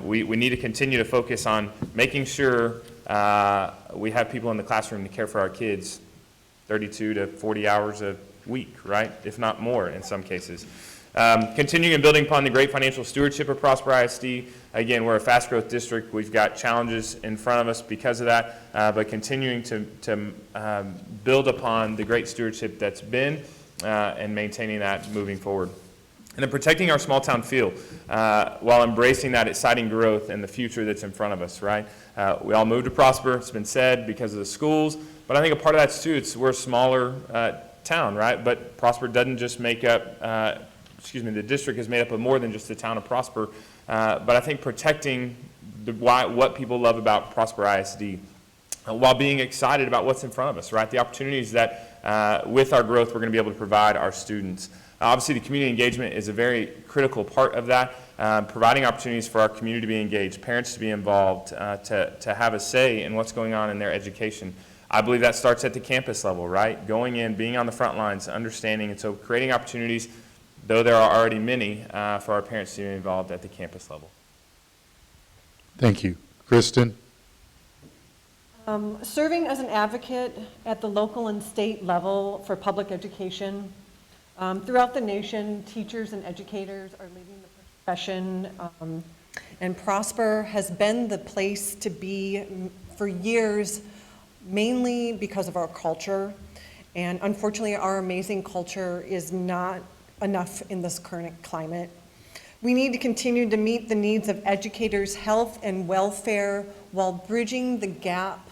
Speaker 5: We need to continue to focus on making sure we have people in the classroom to care for our kids 32 to 40 hours a week, right? If not more in some cases. Continuing and building upon the great financial stewardship of Prosper ISD. Again, we're a fast growth district. We've got challenges in front of us because of that, but continuing to build upon the great stewardship that's been and maintaining that moving forward. And then protecting our small town feel while embracing that exciting growth and the future that's in front of us, right? We all moved to Prosper, it's been said, because of the schools, but I think a part of that's too, we're a smaller town, right? But Prosper doesn't just make up, the district is made up of more than just the town of Prosper, but I think protecting what people love about Prosper ISD while being excited about what's in front of us, right? The opportunities that with our growth we're going to be able to provide our students. Obviously, the community engagement is a very critical part of that, providing opportunities for our community to be engaged, parents to be involved, to have a say in what's going on in their education. I believe that starts at the campus level, right? Going in, being on the front lines, understanding, and so creating opportunities, though there are already many, for our parents to be involved at the campus level.
Speaker 1: Thank you. Kristen?
Speaker 6: Serving as an advocate at the local and state level for public education. Throughout the nation, teachers and educators are leaving the profession, and Prosper has been the place to be for years, mainly because of our culture. And unfortunately, our amazing culture is not enough in this current climate. We need to continue to meet the needs of educators' health and welfare while bridging the gap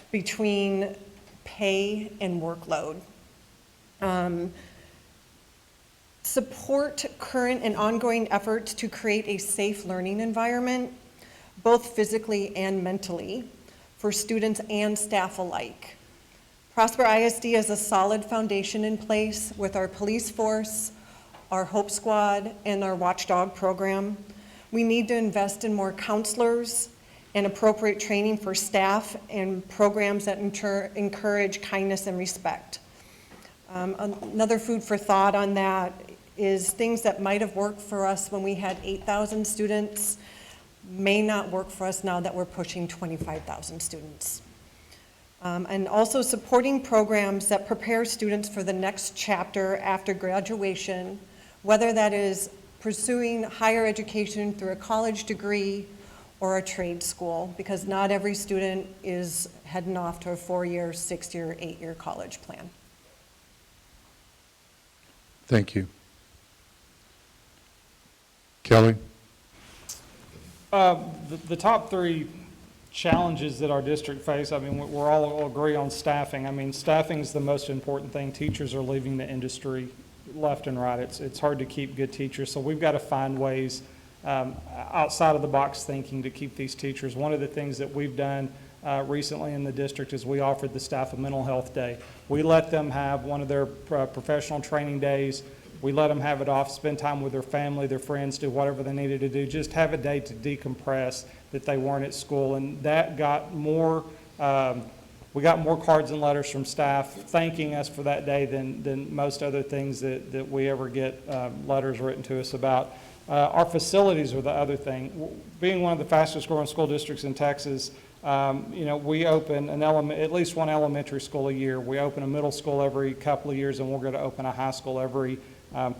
Speaker 6: between pay and workload. Support current and ongoing efforts to create a safe learning environment, both physically and mentally, for students and staff alike. Prosper ISD has a solid foundation in place with our police force, our Hope Squad, and our Watchdog program. We need to invest in more counselors and appropriate training for staff and programs that encourage kindness and respect. Another food for thought on that is things that might have worked for us when we had 8,000 students may not work for us now that we're pushing 25,000 students. And also supporting programs that prepare students for the next chapter after graduation, whether that is pursuing higher education through a college degree or a trade school, because not every student is heading off to a 4-year, 6-year, 8-year college plan.
Speaker 1: Thank you. Kelly?
Speaker 7: The top three challenges that our district face, I mean, we're all agree on staffing. I mean, staffing is the most important thing. Teachers are leaving the industry left and right. It's hard to keep good teachers, so we've got to find ways outside of the box thinking to keep these teachers. One of the things that we've done recently in the district is we offered the staff a mental health day. We let them have one of their professional training days. We let them have it off, spend time with their family, their friends, do whatever they needed to do, just have a day to decompress that they weren't at school. And that got more, we got more cards and letters from staff thanking us for that day than most other things that we ever get letters written to us about. Our facilities are the other thing. Being one of the fastest growing school districts in Texas, we open at least one elementary school a year. We open a middle school every couple of years, and we're going to open a high school every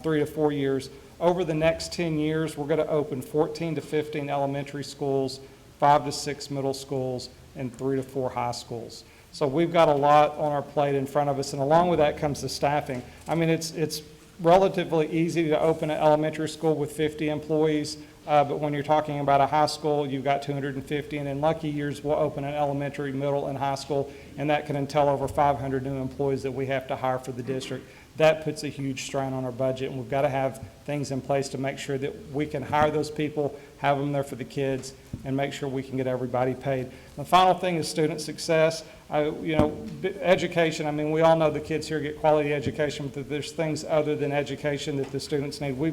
Speaker 7: 3 to 4 years. Over the next 10 years, we're going to open 14 to 15 elementary schools, 5 to 6 middle schools, and 3 to 4 high schools. So we've got a lot on our plate in front of us, and along with that comes the staffing. I mean, it's relatively easy to open an elementary school with 50 employees. But when you're talking about a high school, you've got 250, and in lucky years, we'll open an elementary, middle, and high school, and that can entail over 500 new employees that we have to hire for the district. That puts a huge strain on our budget, and we've got to have things in place to make sure that we can hire those people, have them there for the kids, and make sure we can get everybody paid. The final thing is student success. Education, I mean, we all know the kids here get quality education, but there's things other than education that the students need. We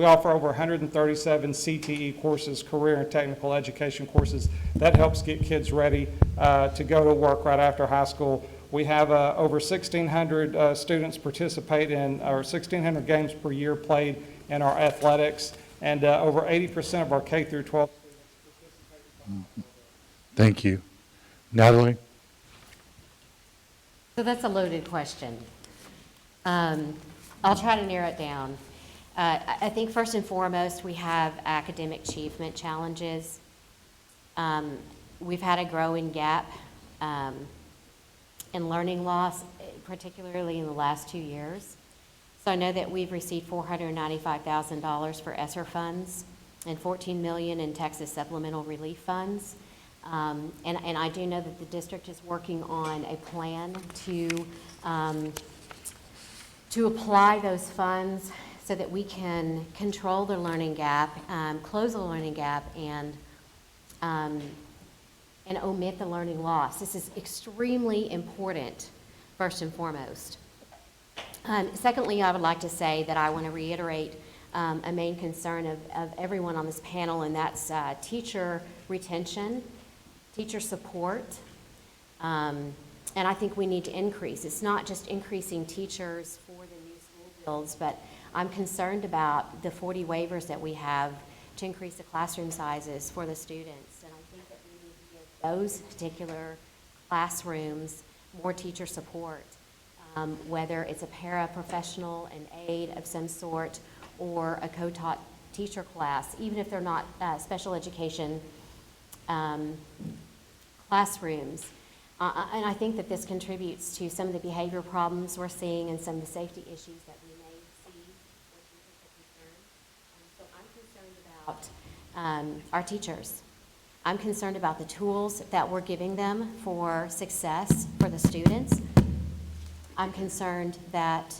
Speaker 7: offer over 137 CTE courses, career and technical education courses. That helps get kids ready to go to work right after high school. We have over 1,600 students participate in, or 1,600 games per year played in our athletics, and over 80% of our K through 12 students.
Speaker 1: Thank you. Natalie?
Speaker 8: So that's a loaded question. I'll try to narrow it down. I think first and foremost, we have academic achievement challenges. We've had a growing gap in learning loss, particularly in the last 2 years. So I know that we've received $495,000 for ESSER funds and $14 million in Texas supplemental relief funds. And I do know that the district is working on a plan to apply those funds so that we can control the learning gap, close the learning gap, and omit the learning loss. This is extremely important, first and foremost. Secondly, I would like to say that I want to reiterate a main concern of everyone on this panel, and that's teacher retention, teacher support, and I think we need to increase. It's not just increasing teachers for the new school builds, but I'm concerned about the 40 waivers that we have to increase the classroom sizes for the students, and I think that we need to give those particular classrooms more teacher support, whether it's a paraprofessional, an aide of some sort, or a co-taught teacher class, even if they're not special education classrooms. And I think that this contributes to some of the behavior problems we're seeing and some of the safety issues that we may see where teachers are concerned. So I'm concerned about our teachers. I'm concerned about the tools that we're giving them for success for the students. I'm concerned that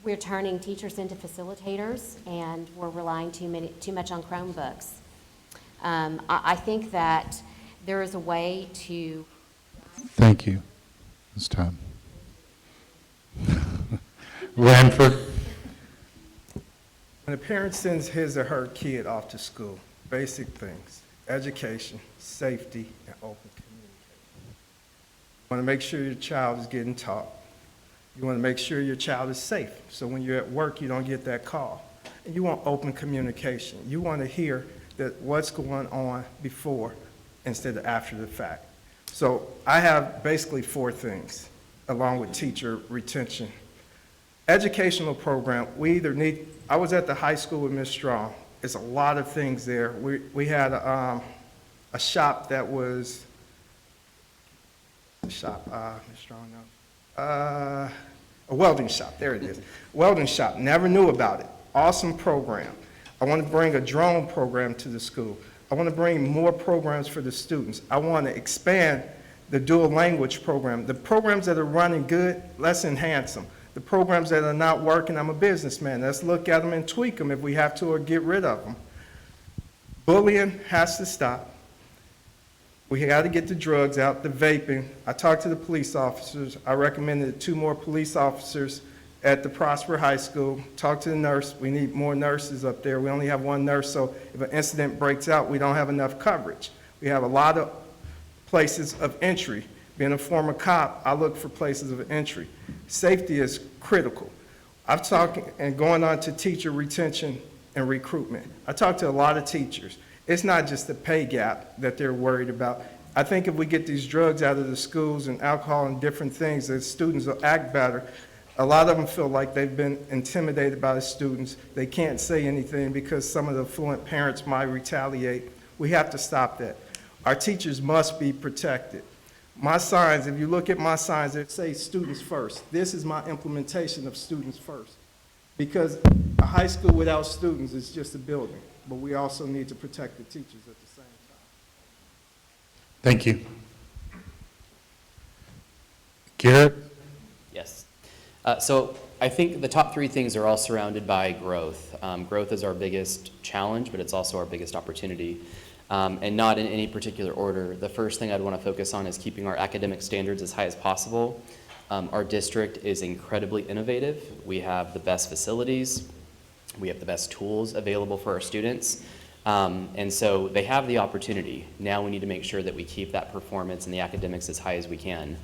Speaker 8: we're turning teachers into facilitators and we're relying too much on Chromebooks. I think that there is a way to...
Speaker 1: Thank you. It's time. Ranford?
Speaker 9: When a parent sends his or her kid off to school, basic things, education, safety, and open communication. You want to make sure your child is getting taught. You want to make sure your child is safe, so when you're at work, you don't get that call. And you want open communication. You want to hear that what's going on before instead of after the fact. So I have basically 4 things, along with teacher retention. Educational program, I was at the high school with Ms. Strong. There's a lot of things there. We had a shop that was, Ms. Strong, no. A welding shop, there it is. Welding shop, never knew about it. Awesome program. I want to bring a drone program to the school. I want to bring more programs for the students. I want to expand the dual language program. The programs that are running good, let's enhance them. The programs that are not working, I'm a businessman. Let's look at them and tweak them if we have to, or get rid of them. Bullying has to stop. We got to get the drugs out, the vaping. I talked to the police officers. I recommended 2 more police officers at the Prosper High School. Talked to the nurse. We need more nurses up there. We only have 1 nurse, so if an incident breaks out, we don't have enough coverage. We have a lot of places of entry. Being a former cop, I look for places of entry. Safety is critical. I've talked, and going on to teacher retention and recruitment, I talked to a lot of teachers. It's not just the pay gap that they're worried about. I think if we get these drugs out of the schools and alcohol and different things, the students will act better. A lot of them feel like they've been intimidated by the students. They can't say anything because some of the affluent parents might retaliate. We have to stop that. Our teachers must be protected. My signs, if you look at my signs, they say students first. This is my implementation of students first. Because a high school without students is just a building, but we also need to protect the teachers at the same time.
Speaker 1: Thank you. Garrett?
Speaker 11: Yes. So I think the top three things are all surrounded by growth. Growth is our biggest challenge, but it's also our biggest opportunity. And not in any particular order. The first thing I'd want to focus on is keeping our academic standards as high as possible. Our district is incredibly innovative. We have the best facilities. We have the best tools available for our students. And so they have the opportunity. Now we need to make sure that we keep that performance and the academics as high as we can.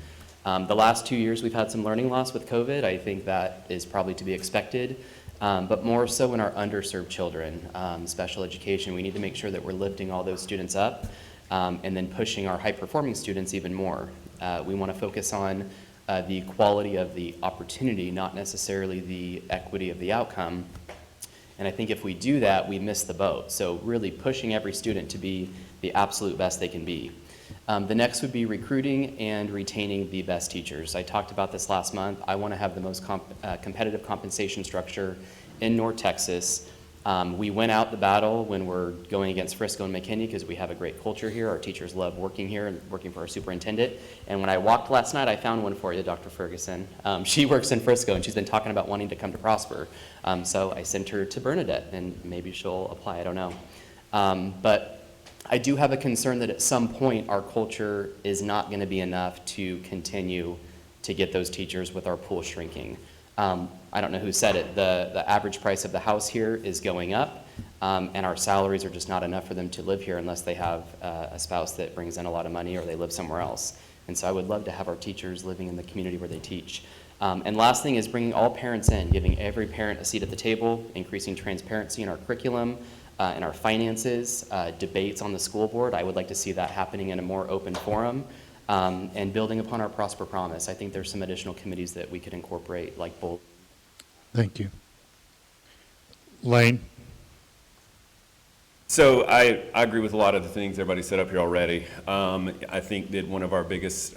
Speaker 11: The last 2 years we've had some learning loss with COVID. I think that is probably to be expected. But more so in our underserved children, special education, we need to make sure that we're lifting all those students up and then pushing our high-performing students even more. We want to focus on the quality of the opportunity, not necessarily the equity of the outcome. And I think if we do that, we miss the boat. So really pushing every student to be the absolute best they can be. The next would be recruiting and retaining the best teachers. I talked about this last month. I want to have the most competitive compensation structure in North Texas. We went out the battle when we're going against Frisco and McKinney because we have a great culture here. Our teachers love working here and working for our superintendent. And when I walked last night, I found one for you, Dr. Ferguson. She works in Frisco, and she's been talking about wanting to come to Prosper. So I sent her to Bernadette, and maybe she'll apply, I don't know. But I do have a concern that at some point our culture is not going to be enough to continue to get those teachers with our pool shrinking. I don't know who said it, the average price of the house here is going up, and our salaries are just not enough for them to live here unless they have a spouse that brings in a lot of money or they live somewhere else. And so I would love to have our teachers living in the community where they teach. And last thing is bringing all parents in, giving every parent a seat at the table, increasing transparency in our curriculum, in our finances, debates on the school board. I would like to see that happening in a more open forum, and building upon our Prosper Promise. I think there's some additional committees that we could incorporate, like both.
Speaker 1: Thank you. Lane?
Speaker 10: So I agree with a lot of the things everybody said up here already. I think that one of our biggest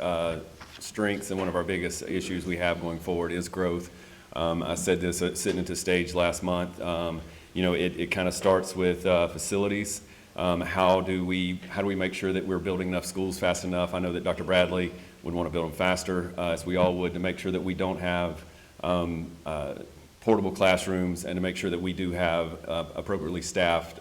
Speaker 10: strengths and one of our biggest issues we have going forward is growth. I said this sitting at the stage last month. You know, it kind of starts with facilities. How do we make sure that we're building enough schools fast enough? I know that Dr. Bradley would want to build them faster, as we all would, to make sure that we don't have portable classrooms and to make sure that we do have appropriately staffed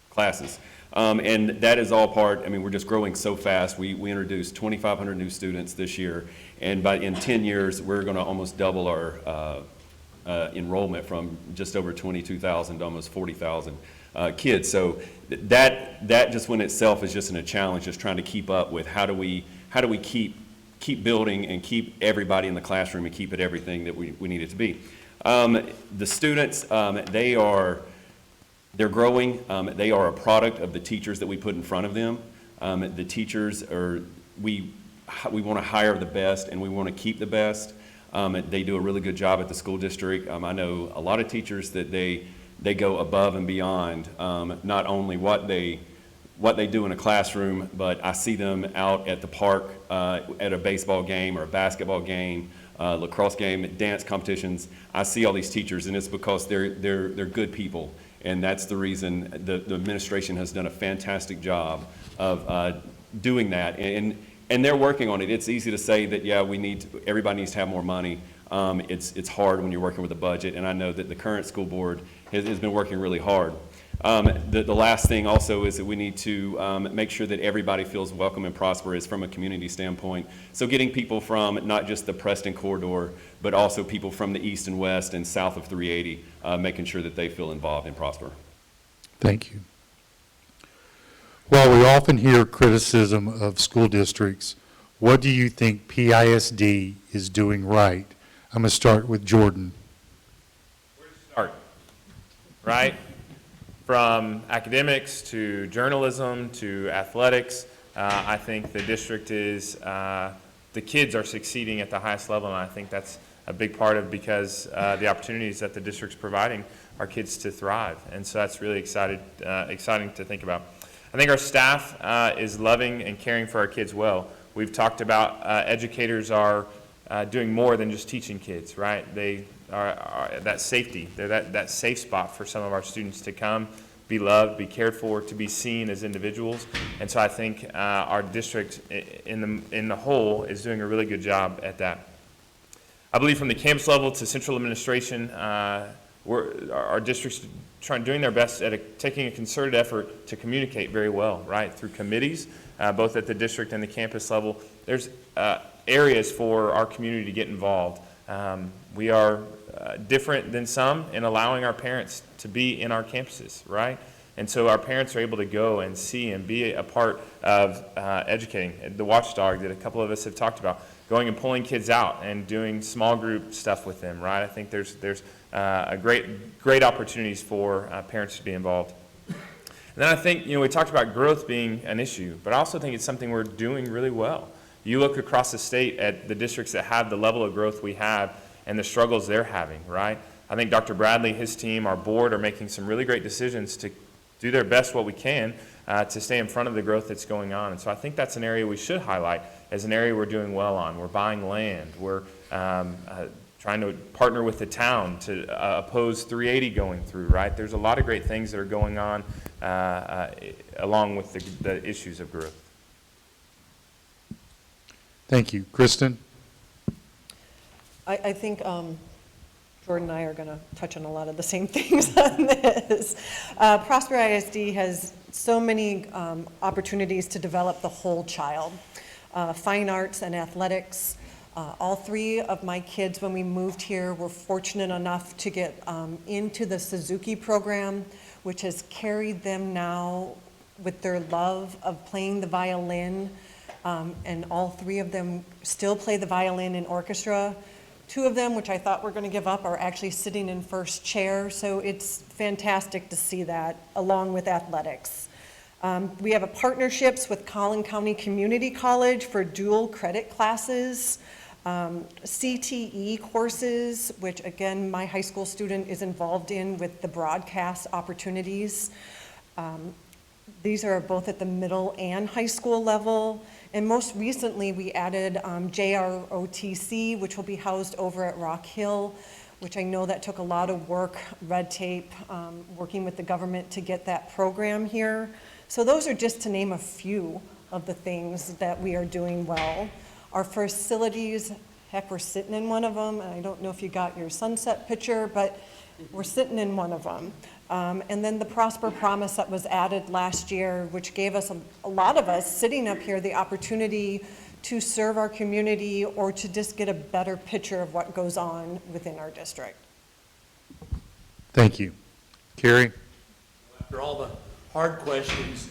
Speaker 10: classes. And that is all part, I mean, we're just growing so fast. We introduced 2,500 new students this year, and in 10 years, we're going to almost double our enrollment from just over 22,000 to almost 40,000 kids. So that just in itself is just a challenge, just trying to keep up with how do we keep building and keep everybody in the classroom and keep it everything that we need it to be. The students, they're growing. They are a product of the teachers that we put in front of them. The teachers we want to hire the best and we want to keep the best. They do a really good job at the school district. I know a lot of teachers that they go above and beyond, not only what they do in a classroom, but I see them out at the park at a baseball game or a basketball game, lacrosse game, dance competitions. I see all these teachers, and it's because they're good people, and that's the reason the administration has done a fantastic job of doing that. And they're working on it. It's easy to say that, yeah, everybody needs to have more money. It's hard when you're working with a budget, and I know that the current school board has been working really hard. The last thing also is that we need to make sure that everybody feels welcome and prosperous from a community standpoint. So getting people from not just the Preston corridor, but also people from the east and west and south of 380, making sure that they feel involved in Prosper.
Speaker 1: Thank you. While we often hear criticism of school districts, what do you think PISD is doing right? I'm going to start with Jordan.
Speaker 5: Where to start, right? From academics to journalism to athletics, I think the district the kids are succeeding at the highest level, and I think that's a big part of because the opportunities that the district's providing our kids to thrive. And so that's really exciting to think about. I think our staff is loving and caring for our kids well. We've talked about educators are doing more than just teaching kids, right? They that safety. They're that safe spot for some of our students to come, be loved, be cared for, to be seen as individuals. And so I think our district in the whole is doing a really good job at that. I believe from the campus level to central administration, our district's doing their best at taking a concerted effort to communicate very well, right, through committees, both at the district and the campus level. There's areas for our community to get involved. We are different than some in allowing our parents to be in our campuses, right? And so our parents are able to go and see and be a part of educating. The Watchdog that a couple of us have talked about, going and pulling kids out and doing small group stuff with them, right? I think there's a great opportunities for parents to be involved. And then I think, we talked about growth being an issue, but I also think it's something we're doing really well. You look across the state at the districts that have the level of growth we have and the struggles they're having, right? I think Dr. Bradley, his team, our board are making some really great decisions to do their best what we can to stay in front of the growth that's going on. And so I think that's an area we should highlight as an area we're doing well on. We're buying land. We're trying to partner with the town to oppose 380 going through, right? There's a lot of great things that are going on along with the issues of growth.
Speaker 1: Thank you. Kristen?
Speaker 6: I think Jordan and I are going to touch on a lot of the same things on this. Prosper ISD has so many opportunities to develop the whole child. Fine arts and athletics. All three of my kids, when we moved here, were fortunate enough to get into the Suzuki program, which has carried them now with their love of playing the violin. And all three of them still play the violin in orchestra. Two of them, which I thought were going to give up, are actually sitting in first chair. So it's fantastic to see that, along with athletics. We have partnerships with Collin County Community College for dual credit classes, CTE courses, which again, my high school student is involved in with the broadcast opportunities. These are both at the middle and high school level. And most recently, we added JROTC, which will be housed over at Rock Hill, which I know that took a lot of work, red tape, working with the government to get that program here. So those are just to name a few of the things that we are doing well. Our facilities, heck, we're sitting in one of them, and I don't know if you got your sunset picture, but we're sitting in one of them. And then the Prosper Promise that was added last year, which gave us, a lot of us sitting up here, the opportunity to serve our community or to just get a better picture of what goes on within our district.
Speaker 1: Thank you. Carrie?
Speaker 13: After all the hard questions,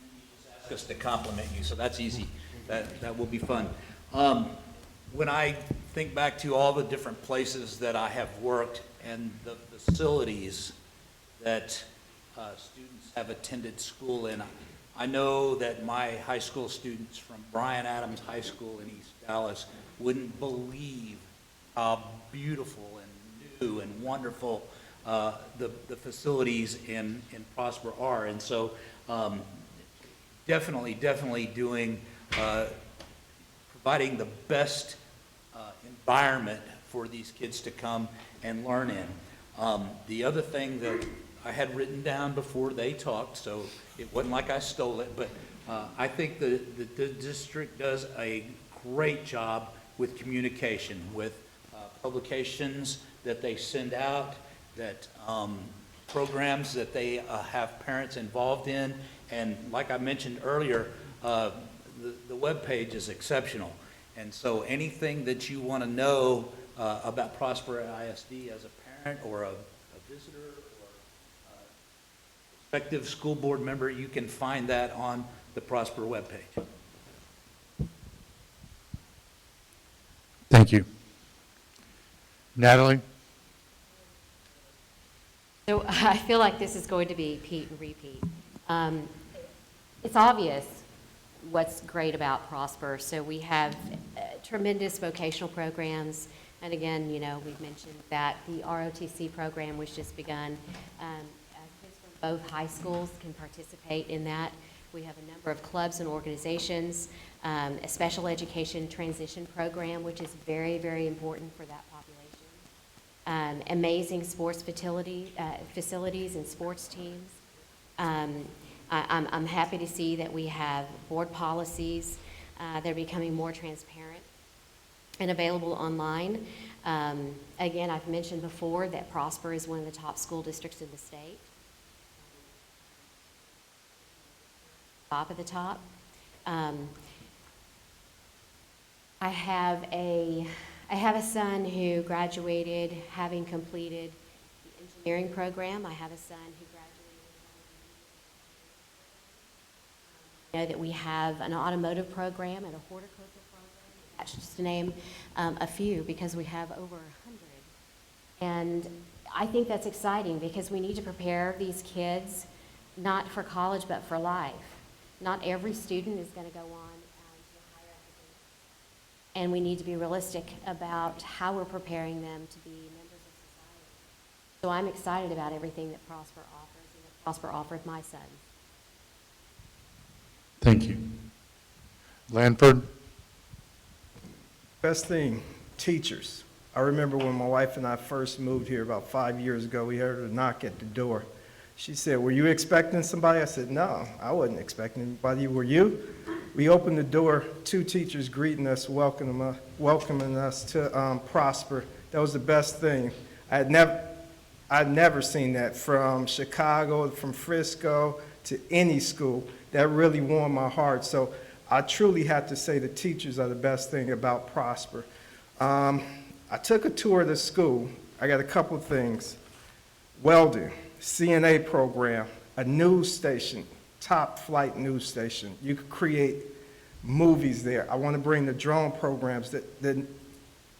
Speaker 13: you just ask us to compliment you, so that's easy. That will be fun. When I think back to all the different places that I have worked and the facilities that students have attended school in, I know that my high school students from Bryan Adams High School in East Dallas wouldn't believe how beautiful and new and wonderful the facilities in Prosper are. And so definitely doing, providing the best environment for these kids to come and learn in. The other thing that I had written down before they talked, so it wasn't like I stole it, but I think the district does a great job with communication, with publications that they send out, that programs that they have parents involved in, and like I mentioned earlier, the webpage is exceptional. And so anything that you want to know about Prosper ISD as a parent or a visitor or a prospective school board member, you can find that on the Prosper webpage.
Speaker 1: Thank you. Natalie?
Speaker 8: So I feel like this is going to be Pete and repeat. It's obvious what's great about Prosper. So we have tremendous vocational programs. And again, we've mentioned that the ROTC program was just begun. Kids from both high schools can participate in that. We have a number of clubs and organizations, a special education transition program, which is very, very important for that population. amazing sports facilities and sports teams. I'm happy to see that we have board policies that are becoming more transparent and available online. Again, I've mentioned before that Prosper is one of the top school districts in the state. Top of the top. I have a son who graduated having completed the engineering program. I have a son who graduated. I know that we have an automotive program and a horticulture program. That's just to name a few, because we have over 100. And I think that's exciting because we need to prepare these kids not for college but for life. Not every student is going to go on to a higher academic. And we need to be realistic about how we're preparing them to be members of society. So I'm excited about everything that Prosper offers and that Prosper offered my son.
Speaker 1: Thank you. Lanford?
Speaker 9: Best thing, teachers. I remember when my wife and I first moved here about 5 years ago, we heard a knock at the door. She said, "Were you expecting somebody?" I said, "No, I wasn't expecting anybody. Were you?" We opened the door, 2 teachers greeting us, welcoming us to Prosper. That was the best thing. I'd never seen that from Chicago, from Frisco, to any school. That really warmed my heart. So I truly have to say the teachers are the best thing about Prosper. I took a tour of the school. I got a couple of things. Welding, CNA program, a news station, top flight news station. You could create movies there. I want to bring the drone programs that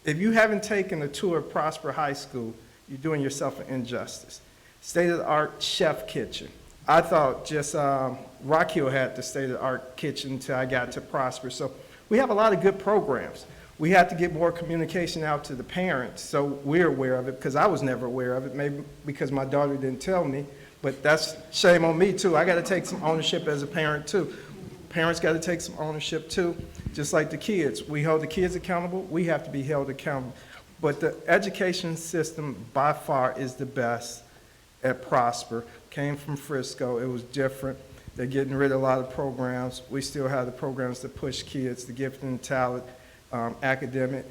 Speaker 9: if you haven't taken a tour of Prosper High School, you're doing yourself an injustice. State-of-the-art chef kitchen. I thought just Rock Hill had the state-of-the-art kitchen until I got to Prosper. So we have a lot of good programs. We have to get more communication out to the parents so we're aware of it, because I was never aware of it, maybe because my daughter didn't tell me, but that's shame on me too. I got to take some ownership as a parent too. Parents got to take some ownership too, just like the kids. We hold the kids accountable, we have to be held accountable. But the education system by far is the best at Prosper. Came from Frisco, it was different. They're getting rid of a lot of programs. We still have the programs that push kids, the gifted and talent, academic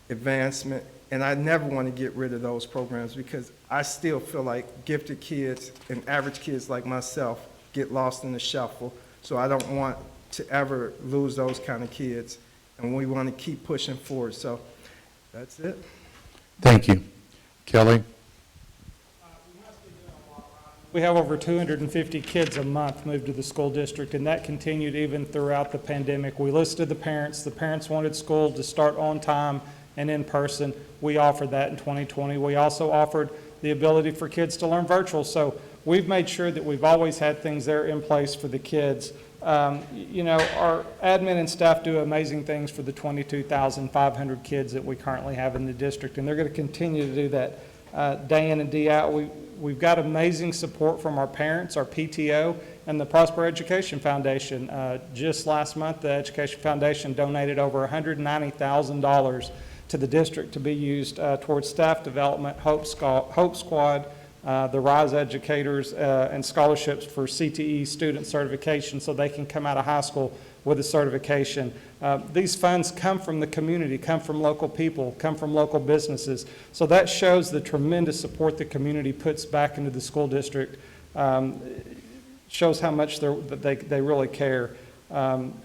Speaker 9: advancement, and I never want to get rid of those programs because I still feel like gifted kids and average kids like myself get lost in the shuffle, so I don't want to ever lose those kind of kids, and we want to keep pushing forward, so that's it.
Speaker 1: Thank you. Kelly?
Speaker 7: We have over 250 kids a month move to the school district, and that continued even throughout the pandemic. We listed the parents. The parents wanted school to start on time and in person. We offered that in 2020. We also offered the ability for kids to learn virtual. So we've made sure that we've always had things there in place for the kids. You know, our admin and staff do amazing things for the 22,500 kids that we currently have in the district, and they're going to continue to do that day in and day out. We've got amazing support from our parents, our PTO, and the Prosper Education Foundation. Just last month, the Education Foundation donated over $190,000 to the district to be used towards staff development, Hope Squad, the RISE educators, and scholarships for CTE student certification so they can come out of high school with a certification. These funds come from the community, come from local people, come from local businesses. So that shows the tremendous support the community puts back into the school district. Shows how much they really care.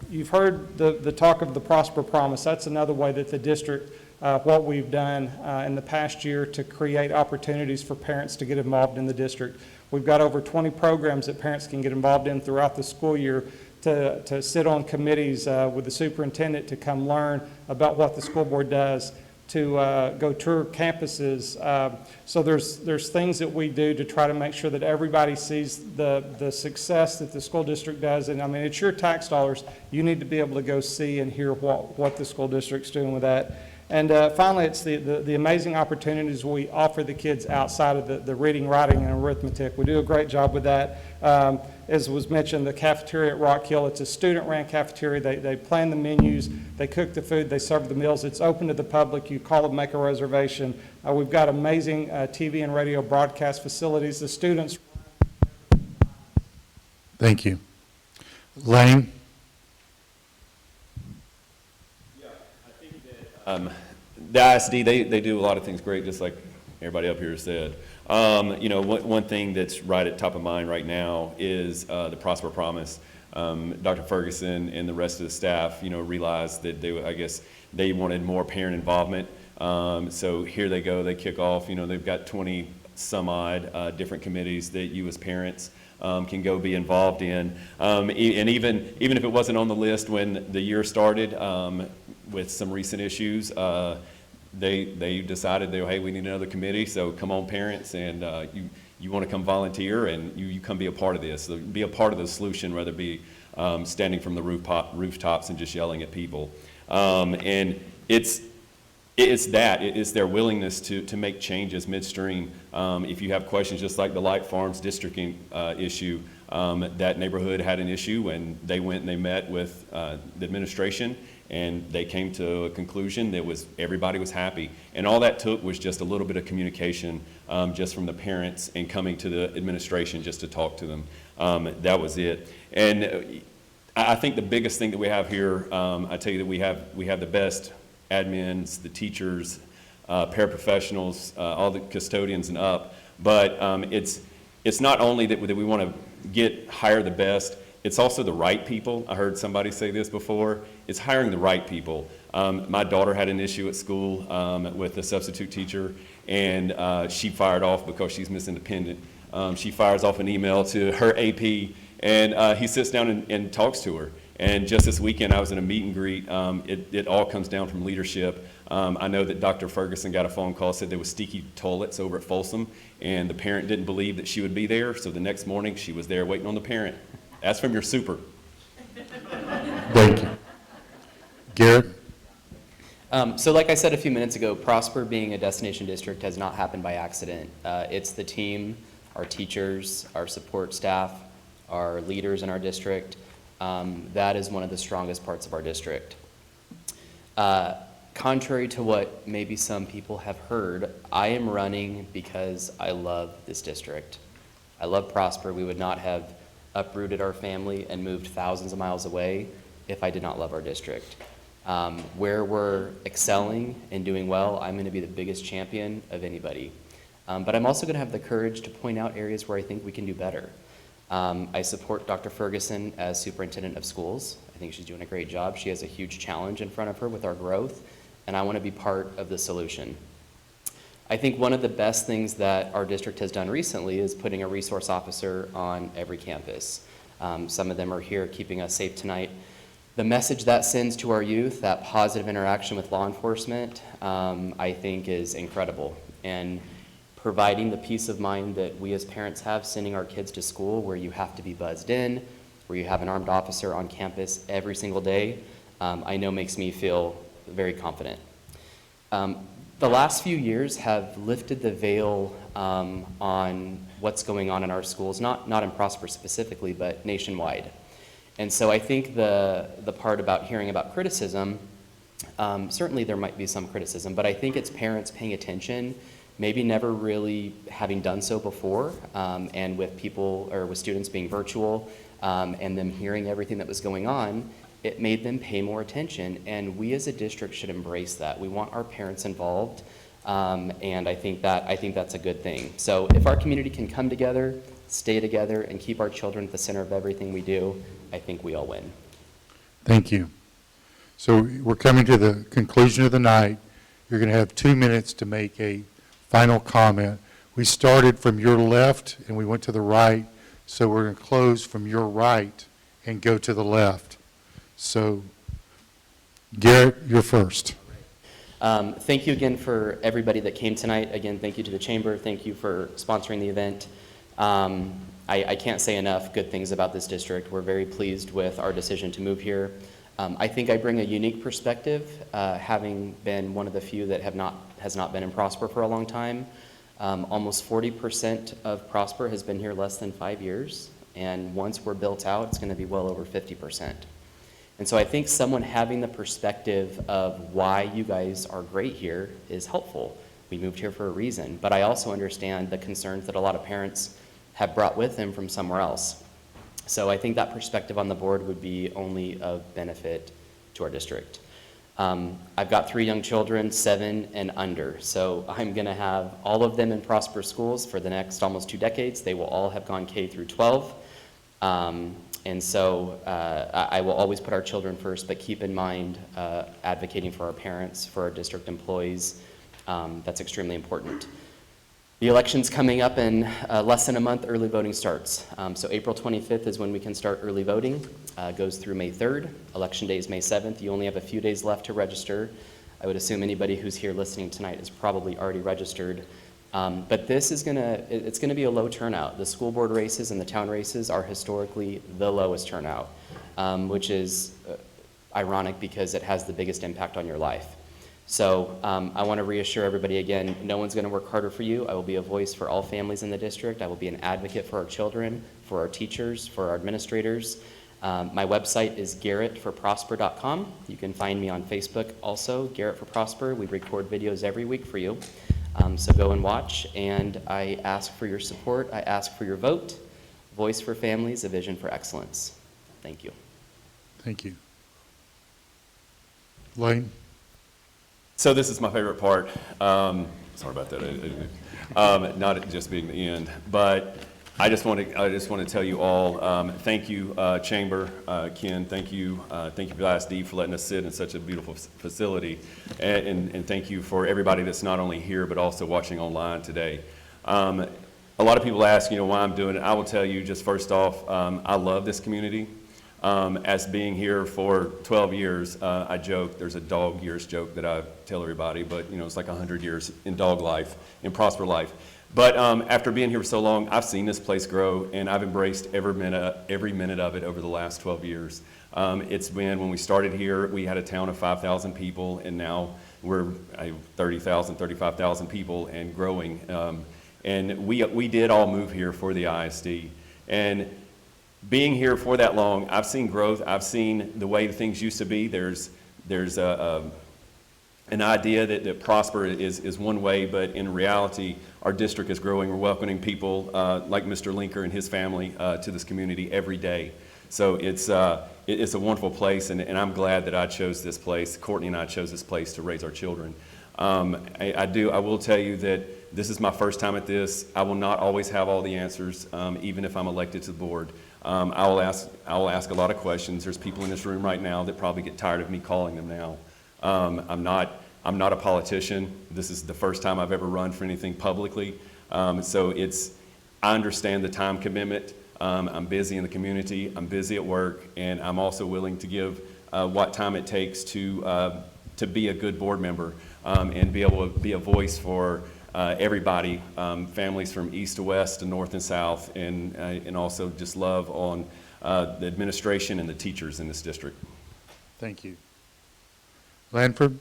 Speaker 7: You've heard the talk of the Prosper Promise. That's another way that the district, what we've done in the past year to create opportunities for parents to get involved in the district. We've got over 20 programs that parents can get involved in throughout the school year to sit on committees with the superintendent to come learn about what the school board does, to go tour campuses. So there's things that we do to try to make sure that everybody sees the success that the school district does. And I mean, it's your tax dollars. You need to be able to go see and hear what the school district's doing with that. And finally, it's the amazing opportunities we offer the kids outside of the reading, writing, and arithmetic. We do a great job with that. As was mentioned, the cafeteria at Rock Hill, it's a student-ran cafeteria. They plan the menus, they cook the food, they serve the meals. It's open to the public. You call and make a reservation. We've got amazing TV and radio broadcast facilities. The students.
Speaker 1: Thank you. Lane?
Speaker 10: The ISD, they do a lot of things great, just like everybody up here said. You know, one thing that's right at top of mind right now is the Prosper Promise. Dr. Ferguson and the rest of the staff, you know, realized that I guess they wanted more parent involvement. So here they go, they kick off, you know, they've got 20 some odd different committees that you as parents can go be involved in. And even if it wasn't on the list when the year started, with some recent issues, they decided hey, we need another committee, so come on parents, and you want to come volunteer, and you come be a part of this. So be a part of the solution, rather be standing from the rooftops and just yelling at people. And it's their willingness to make changes midstream. If you have questions, just like the Light Farms districting issue, that neighborhood had an issue, and they went and they met with the administration, and they came to a conclusion that everybody was happy. And all that took was just a little bit of communication just from the parents and coming to the administration just to talk to them. That was it. And I think the biggest thing that we have here, I tell you that we have the best admins, the teachers, paraprofessionals, all the custodians and up. But it's not only that we want to hire the best, it's also the right people. I heard somebody say this before. It's hiring the right people. My daughter had an issue at school with a substitute teacher, and she fired off because she's Miss Independent. She fires off an email to her AP, and he sits down and talks to her. And just this weekend, I was in a meet and greet. It all comes down from leadership. I know that Dr. Ferguson got a phone call, said there was sticky toilets over at Folsom, and the parent didn't believe that she would be there, so the next morning she was there waiting on the parent. That's from your super.
Speaker 1: Thank you. Garrett?
Speaker 11: So like I said a few minutes ago, Prosper being a destination district has not happened by accident. It's the team, our teachers, our support staff, our leaders in our district. That is one of the strongest parts of our district. Contrary to what maybe some people have heard, I am running because I love this district. I love Prosper. We would not have uprooted our family and moved thousands of miles away if I did not love our district. Where we're excelling and doing well, I'm going to be the biggest champion of anybody. But I'm also going to have the courage to point out areas where I think we can do better. I support Dr. Ferguson as superintendent of schools. I think she's doing a great job. She has a huge challenge in front of her with our growth, and I want to be part of the solution. I think one of the best things that our district has done recently is putting a resource officer on every campus. Some of them are here keeping us safe tonight. The message that sends to our youth, that positive interaction with law enforcement, I think is incredible. And providing the peace of mind that we as parents have sending our kids to school where you have to be buzzed in, where you have an armed officer on campus every single day, I know makes me feel very confident. The last few years have lifted the veil on what's going on in our schools, not in Prosper specifically, but nationwide. And so I think the part about hearing about criticism, certainly there might be some criticism, but I think it's parents paying attention, maybe never really having done so before, and with people or with students being virtual and them hearing everything that was going on, it made them pay more attention, and we as a district should embrace that. We want our parents involved, and I think that's a good thing. So if our community can come together, stay together, and keep our children at the center of everything we do, I think we all win.
Speaker 1: Thank you. So we're coming to the conclusion of the night. You're going to have 2 minutes to make a final comment. We started from your left and we went to the right, so we're going to close from your right and go to the left. So, Garrett, you're first.
Speaker 11: Thank you again for everybody that came tonight. Again, thank you to the Chamber. Thank you for sponsoring the event. I can't say enough good things about this district. We're very pleased with our decision to move here. I think I bring a unique perspective, having been one of the few that has not been in Prosper for a long time. Almost 40% of Prosper has been here less than 5 years, and once we're built out, it's going to be well over 50%. And so I think someone having the perspective of why you guys are great here is helpful. We moved here for a reason, but I also understand the concerns that a lot of parents have brought with them from somewhere else. So I think that perspective on the board would be only of benefit to our district. I've got 3 young children, 7 and under, so I'm going to have all of them in Prosper schools for the next almost 2 decades. They will all have gone K through 12. And so I will always put our children first, but keep in mind advocating for our parents, for our district employees. That's extremely important. The election's coming up in less than a month. Early voting starts. So April 25th is when we can start early voting. Goes through May 3rd. Election day is May 7th. You only have a few days left to register. I would assume anybody who's here listening tonight is probably already registered. But this is it's gonna be a low turnout. The school board races and the town races are historically the lowest turnout, which is ironic because it has the biggest impact on your life. So I want to reassure everybody again, no one's going to work harder for you. I will be a voice for all families in the district. I will be an advocate for our children, for our teachers, for our administrators. My website is garrettforprosper.com. You can find me on Facebook also, Garrett for Prosper. We record videos every week for you. So go and watch, and I ask for your support. I ask for your vote. Voice for families, a vision for excellence. Thank you.
Speaker 1: Thank you. Lane?
Speaker 10: So this is my favorite part. Sorry about that. Not just being the end, but I just want to tell you all, thank you, Chamber, Ken. Thank you, ISD for letting us sit in such a beautiful facility, and thank you for everybody that's not only here but also watching online today. A lot of people ask, why I'm doing it. I will tell you, just first off, I love this community. As being here for 12 years, I joke, there's a dog years joke that I tell everybody, but it's like 100 years in dog life, in Prosper life. But after being here for so long, I've seen this place grow, and I've embraced every minute of it over the last 12 years. It's been, when we started here, we had a town of 5,000 people, and now we're 30,000, 35,000 people and growing. And we did all move here for the ISD. And being here for that long, I've seen growth. I've seen the way things used to be. There's an idea that Prosper is one way, but in reality, our district is growing. We're welcoming people like Mr. Linker and his family to this community every day. So it's a wonderful place, and I'm glad that I chose this place. Courtney and I chose this place to raise our children. I will tell you that this is my first time at this. I will not always have all the answers, even if I'm elected to the board. I will ask a lot of questions. There's people in this room right now that probably get tired of me calling them now. I'm not a politician. This is the first time I've ever run for anything publicly. So I understand the time commitment. I'm busy in the community. I'm busy at work, and I'm also willing to give what time it takes to be a good board member and be able to be a voice for everybody, families from east to west to north and south, and also just love on the administration and the teachers in this district.
Speaker 1: Thank you. Lanford?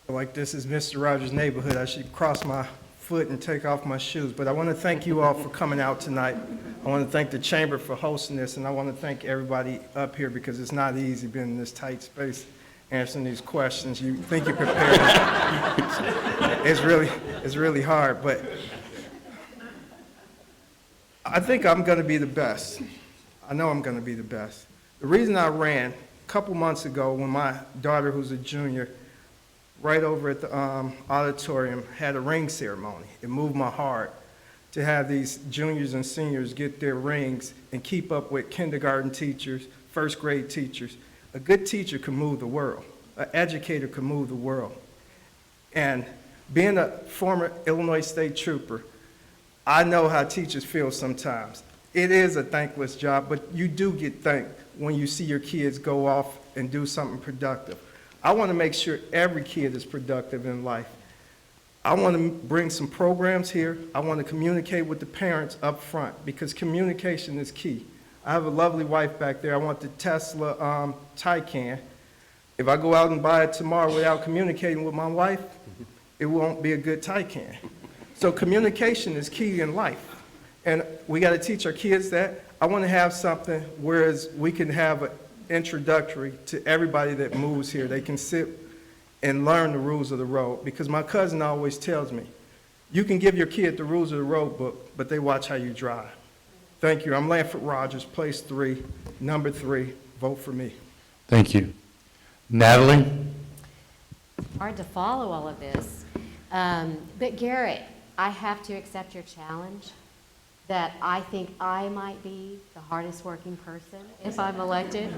Speaker 9: Like this is Mr. Rogers' neighborhood, I should cross my foot and take off my shoes. But I want to thank you all for coming out tonight. I want to thank the Chamber for hosting this, and I want to thank everybody up here because it's not easy being in this tight space answering these questions. You think you're prepared. It's really hard, but I think I'm going to be the best. I know I'm going to be the best. The reason I ran a couple months ago when my daughter, who's a junior, right over at the auditorium, had a ring ceremony. It moved my heart to have these juniors and seniors get their rings and keep up with kindergarten teachers, first grade teachers. A good teacher can move the world. An educator can move the world. And being a former Illinois State Trooper, I know how teachers feel sometimes. It is a thankless job, but you do get thanked when you see your kids go off and do something productive. I want to make sure every kid is productive in life. I want to bring some programs here. I want to communicate with the parents up front because communication is key. I have a lovely wife back there. I want the Tesla Taycan. If I go out and buy it tomorrow without communicating with my wife, it won't be a good Taycan. So communication is key in life. And we got to teach our kids that. I want to have something whereas we can have an introductory to everybody that moves here. They can sit and learn the rules of the road. Because my cousin always tells me, you can give your kid the rules of the road book, but they watch how you drive. Thank you. I'm Lanford Rogers, place 3, number 3. Vote for me.
Speaker 1: Thank you. Natalie?
Speaker 8: Hard to follow all of this. But Garrett, I have to accept your challenge that I think I might be the hardest working person if I'm elected.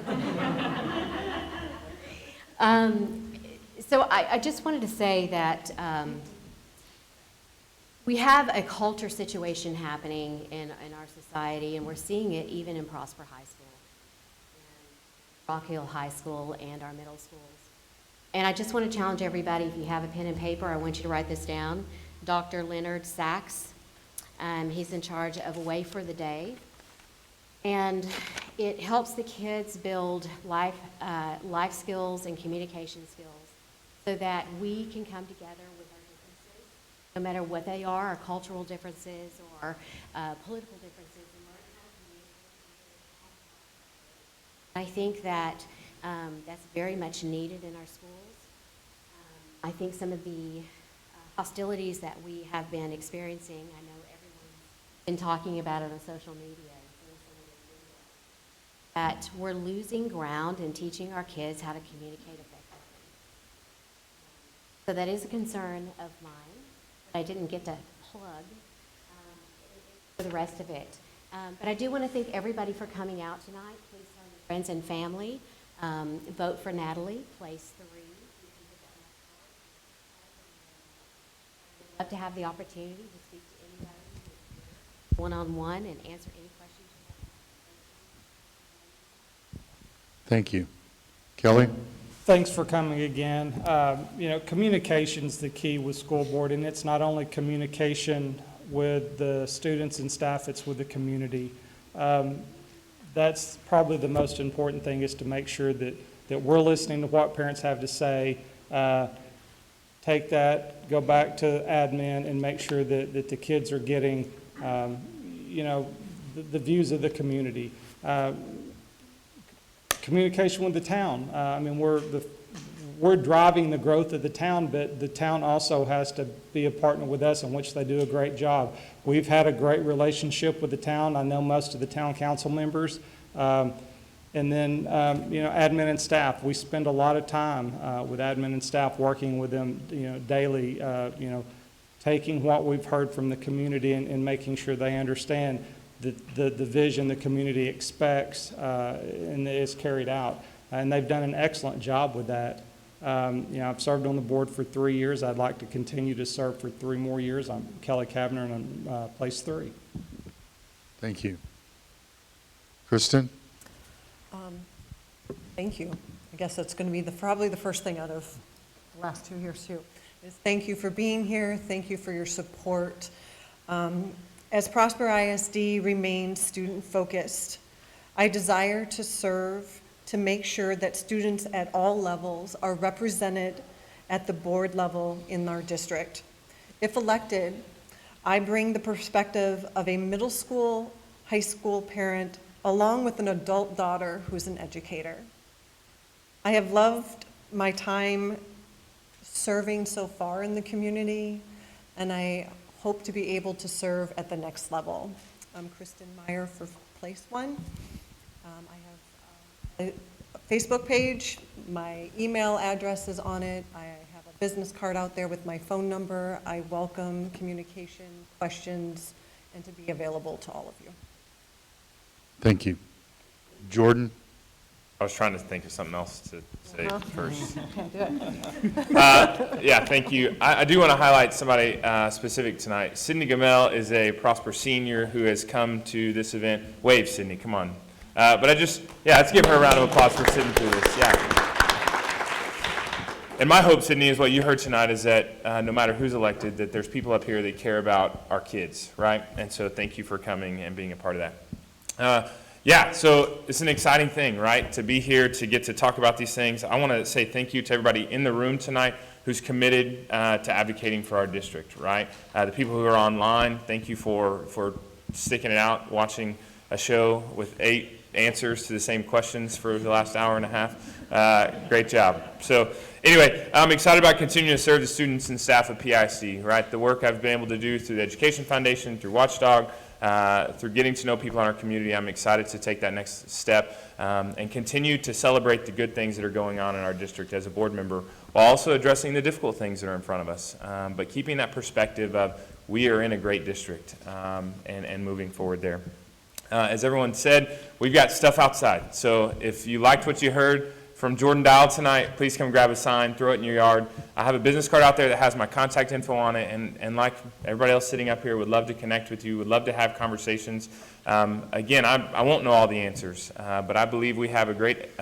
Speaker 8: So I just wanted to say that we have a culture situation happening in our society, and we're seeing it even in Prosper High School, and Rock Hill High School, and our middle schools. And I just want to challenge everybody, if you have a pen and paper, I want you to write this down. Dr. Leonard Sachs, he's in charge of Away for the Day. And it helps the kids build life skills and communication skills so that we can come together with our differences, no matter what they are, our cultural differences or political differences, and learn how to communicate. I think that that's very much needed in our schools. I think some of the hostilities that we have been experiencing, I know everyone's been talking about it on social media, that we're losing ground in teaching our kids how to communicate effectively. So that is a concern of mine that I didn't get to plug for the rest of it. But I do want to thank everybody for coming out tonight. Please tell your friends and family. Vote for Natalie, place 3. I'd love to have the opportunity to speak to anybody one-on-one and answer any questions you have.
Speaker 1: Thank you. Kelly?
Speaker 7: Thanks for coming again. Communication's the key with school board, and it's not only communication with the students and staff, it's with the community. That's probably the most important thing, is to make sure that we're listening to what parents have to say. Take that, go back to admin, and make sure that the kids are getting, the views of the community. Communication with the town. We're driving the growth of the town, but the town also has to be a partner with us, in which they do a great job. We've had a great relationship with the town. I know most of the town council members. And then, admin and staff. We spend a lot of time with admin and staff, working with them, daily, taking what we've heard from the community and making sure they understand the vision the community expects and is carried out. And they've done an excellent job with that. I've served on the board for 3 years. I'd like to continue to serve for 3 more years. I'm Kelly Kavner, and I'm place 3.
Speaker 1: Thank you. Kristen?
Speaker 6: Thank you. I guess that's going to be probably the first thing out of the last 2 years too, is thank you for being here. Thank you for your support. As Prosper ISD remains student-focused, I desire to serve to make sure that students at all levels are represented at the board level in our district. If elected, I bring the perspective of a middle school, high school parent, along with an adult daughter who's an educator. I have loved my time serving so far in the community, and I hope to be able to serve at the next level. I'm Kristen Meyer for place 1. I have a Facebook page. My email address is on it. I have a business card out there with my phone number. I welcome communication, questions, and to be available to all of you.
Speaker 1: Thank you. Jordan?
Speaker 5: I was trying to think of something else to say first.
Speaker 6: Can't do it.
Speaker 5: Yeah, thank you. I do want to highlight somebody specific tonight. Sydney Gamel is a Prosper senior who has come to this event. Wave, Sydney, come on. Let's give her a round of applause for sitting through this. Yeah. And my hope, Sydney, is what you heard tonight, is that no matter who's elected, that there's people up here that care about our kids, right? And so thank you for coming and being a part of that. Yeah, so it's an exciting thing, right, to be here, to get to talk about these things. I want to say thank you to everybody in the room tonight who's committed to advocating for our district, right? The people who are online, thank you for sticking it out, watching a show with 8 answers to the same questions for the last hour and a half. Great job. So anyway, I'm excited about continuing to serve the students and staff of PIC, right? The work I've been able to do through the Education Foundation, through Watchdog, through getting to know people in our community. I'm excited to take that next step and continue to celebrate the good things that are going on in our district as a board member, while also addressing the difficult things that are in front of us. But keeping that perspective of we are in a great district and moving forward there. As everyone said, we've got stuff outside. So if you liked what you heard from Jordan Dial tonight, please come grab a sign, throw it in your yard. I have a business card out there that has my contact info on it, and like everybody else sitting up here, would love to connect with you, would love to have conversations. Again, I won't know all the answers, but I believe we have a great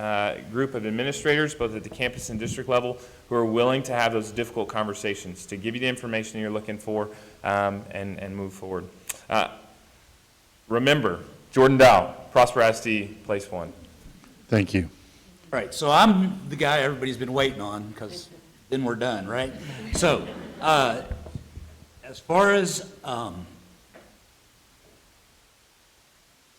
Speaker 5: group of administrators, both at the campus and district level, who are willing to have those difficult conversations, to give you the information you're looking for, and move forward. Remember, Jordan Dow, Prosper ISD, place 1.
Speaker 1: Thank you.
Speaker 13: All right, so I'm the guy everybody's been waiting on, because then we're done, right? So, as far as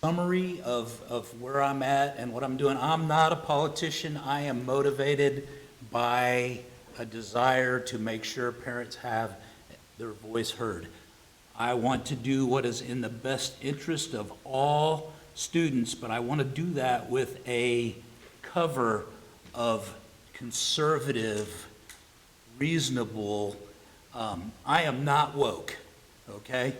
Speaker 13: summary of where I'm at and what I'm doing, I'm not a politician. I am motivated by a desire to make sure parents have their voice heard. I want to do what is in the best interest of all students, but I want to do that with a cover of conservative, reasonable, I am not woke, okay?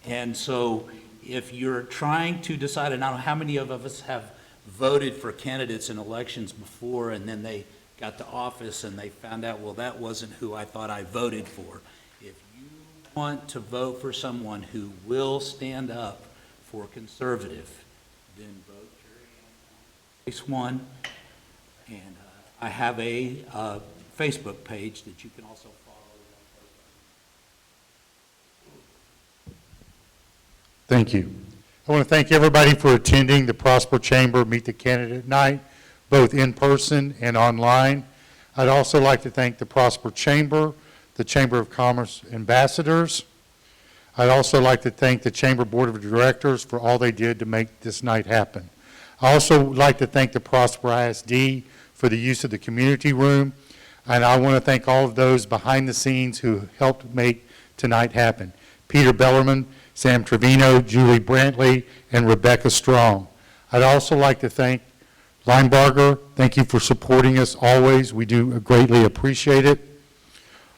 Speaker 13: And so if you're trying to decide, and I don't know how many of us have voted for candidates in elections before, and then they got to office and they found out, well, that wasn't who I thought I voted for. If you want to vote for someone who will stand up for conservative, then vote Place 1. And I have a Facebook page that you can also follow.
Speaker 1: Thank you. I want to thank everybody for attending the Prosper Chamber Meet the Candidate Night, both in person and online. I'd also like to thank the Prosper Chamber, the Chamber of Commerce ambassadors. I'd also like to thank the Chamber Board of Directors for all they did to make this night happen. I also would like to thank the Prosper ISD for the use of the community room, and I want to thank all of those behind the scenes who helped make tonight happen. Peter Bellerman, Sam Trevino, Julie Brantley, and Rebecca Strong. I'd also like to thank Linebarger. Thank you for supporting us always. We do greatly appreciate it.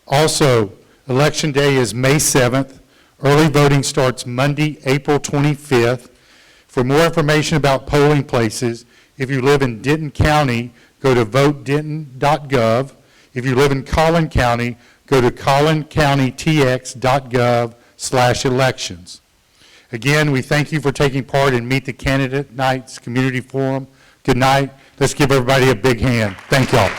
Speaker 1: Also, Election Day is May 7th. Early voting starts Monday, April 25th. For more information about polling places, if you live in Denton County, go to votedenton.gov. If you live in Collin County, go to collincountytx.gov/elections. Again, we thank you for taking part in Meet the Candidate Night's Community Forum. Good night. Let's give everybody a big hand. Thank y'all.